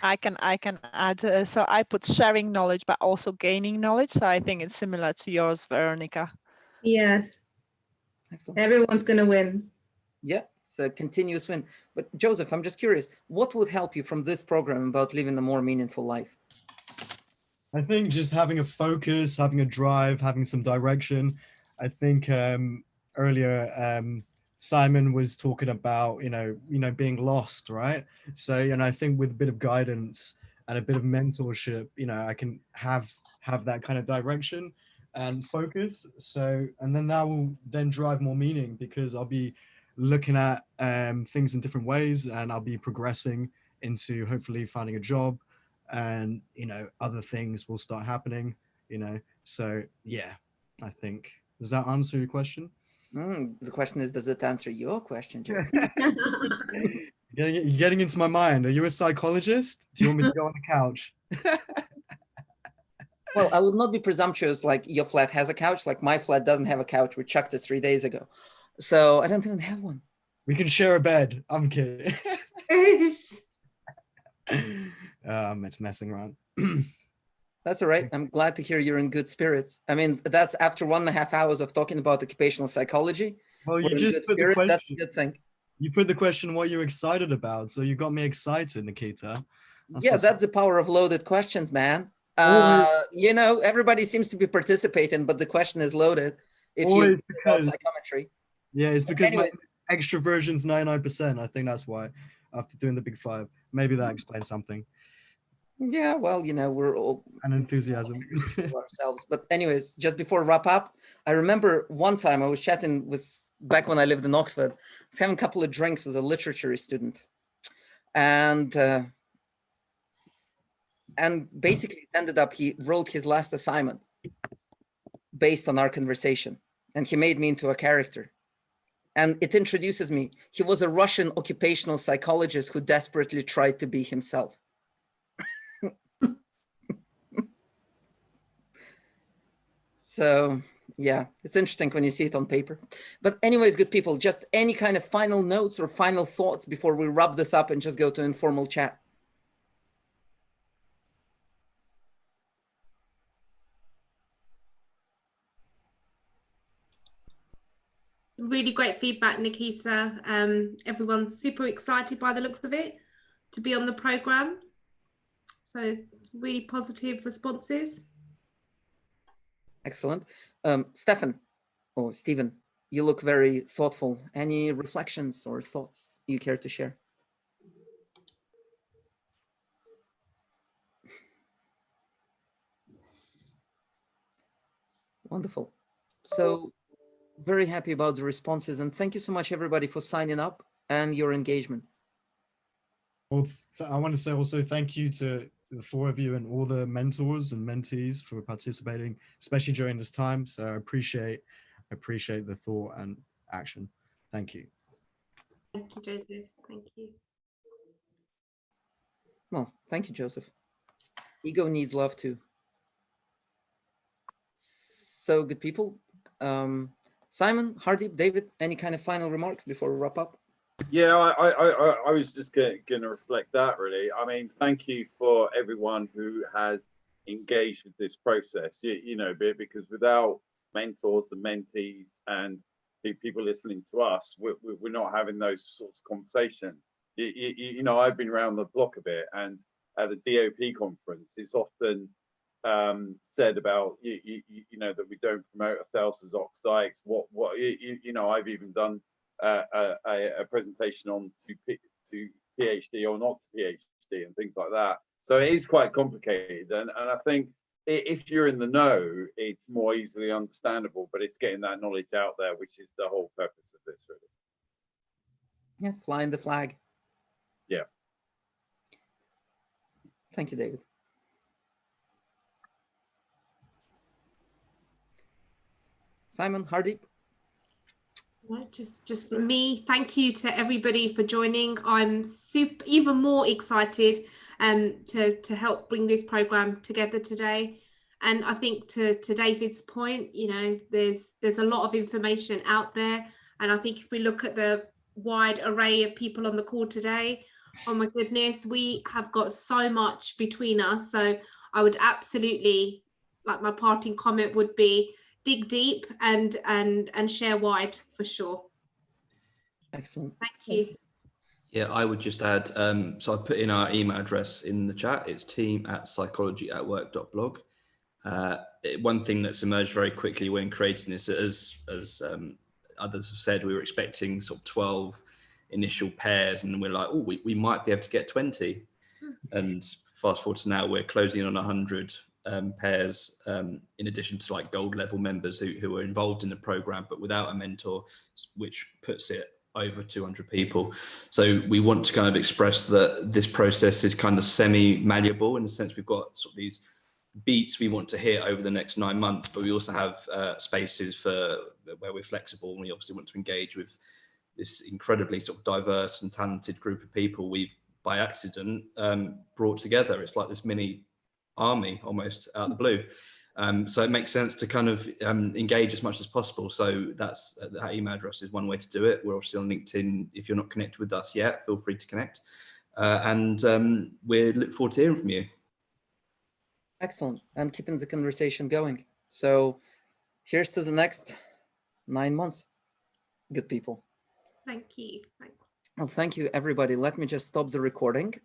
I can add, so I put sharing knowledge, but also gaining knowledge. So I think it's similar to yours, Veronica. Yes. Excellent. Everyone's going to win. Yeah, it's a continuous win. But Joseph, I'm just curious, what would help you from this program about living a more meaningful life? I think just having a focus, having a drive, having some direction. I think earlier Simon was talking about, being lost, right? So, I think with a bit of guidance and a bit of mentorship, I can have that kind of direction and focus. So, and then that will then drive more meaning because I'll be looking at things in different ways and I'll be progressing into hopefully finding a job and, other things will start happening, So yeah, I think, does that answer your question? The question is, does it answer your question, Joseph? You're getting into my mind. Are you a psychologist? Do you want me to go on the couch? Well, I would not be presumptuous like your flat has a couch. Like my flat doesn't have a couch. We chucked it 3 days ago. So I don't even have one. We can share a bed. I'm kidding. I'm messing around. That's all right. I'm glad to hear you're in good spirits. I mean, that's after 1.5 hours of talking about occupational psychology. Well, you just put the question. That's a good thing. You put the question, what you're excited about. So you got me excited, Nikita. That's the power of loaded questions, man. Everybody seems to be participating, but the question is loaded. If you about psychometry. Yeah, it's because my extroversion's 99%. I think that's why. After doing the big 5, maybe that explains something. Yeah, well, we're all an enthusiasm ourselves. But anyways, just before wrap up, I remember one time I was chatting back when I lived in Oxford. I was having a couple of drinks with a literature student, and basically it ended up he wrote his last assignment based on our conversation, and he made me into a character. And it introduces me. He was a Russian occupational psychologist who desperately tried to be himself. So yeah, it's interesting when you see it on paper. But anyways, good people, just any kind of final notes or final thoughts before we wrap this up and just go to informal chat. Really great feedback, Nikita. Everyone's super excited by the looks of it to be on the program. So really positive responses. Excellent. Stefan or Stephen, you look very thoughtful. Any reflections or thoughts you care to share? Wonderful. So very happy about the responses, and thank you so much everybody for signing up and your engagement. Well, I want to say also thank you to the four of you and all the mentors and mentees for participating, especially during this time. So I appreciate the thought and action. Thank you. Thank you, Joseph. Thank you. Well, thank you, Joseph. Ego needs love too. So good people. Simon, Hardeep, David, any kind of final remarks before we wrap up? Yeah, I was just going to reflect that really. I mean, thank you for everyone who has engaged with this process. You know, because without mentors and mentees and people listening to us, we're not having those sorts of conversations. You know, I've been around the block a bit, and at the DOP conference, it's often said about you know that we don't promote ourselves as Psychs. You know, I've even done a presentation on to PhD or not PhD and things like that. So it is quite complicated, and I think if you're in the know, it's more easily understandable. But it's getting that knowledge out there, which is the whole purpose of this, really. Yeah, flying the flag. Yeah. Thank you, David. Simon, Hardeep. No, just me. Thank you to everybody for joining. I'm even more excited to help bring this program together today. And I think to David's point, you know, there's a lot of information out there. And I think if we look at the wide array of people on the call today, oh my goodness, we have got so much between us. So I would absolutely, like, my parting comment would be, dig deep and share wide for sure. Excellent. Thank you. Yeah, I would just add, so I put in our email address in the chat. It's team@psychologyatwork.blog. One thing that's emerged very quickly when creating this, as others have said, we were expecting sort of 12 initial pairs, and we're like, oh, we might be able to get 20. And fast forward to now, we're closing in on 100 pairs, in addition to like gold level members who are involved in the program, but without a mentor, which puts it over 200 people. So we want to kind of express that this process is kind of semi-malleable in the sense we've got sort of these beats we want to hit over the next 9 months, but we also have spaces for where we're flexible, and we obviously want to engage with this incredibly sort of diverse and talented group of people we've by accident brought together. It's like this mini army almost out of the blue. So it makes sense to kind of engage as much as possible. So that email address is one way to do it. We're obviously on LinkedIn. If you're not connected with us yet, feel free to connect. And we look forward to hearing from you. Excellent. And keeping the conversation going. So here's to the next 9 months. Good people. Thank you. Thanks. Well, thank you, everybody. Let me just stop the recording.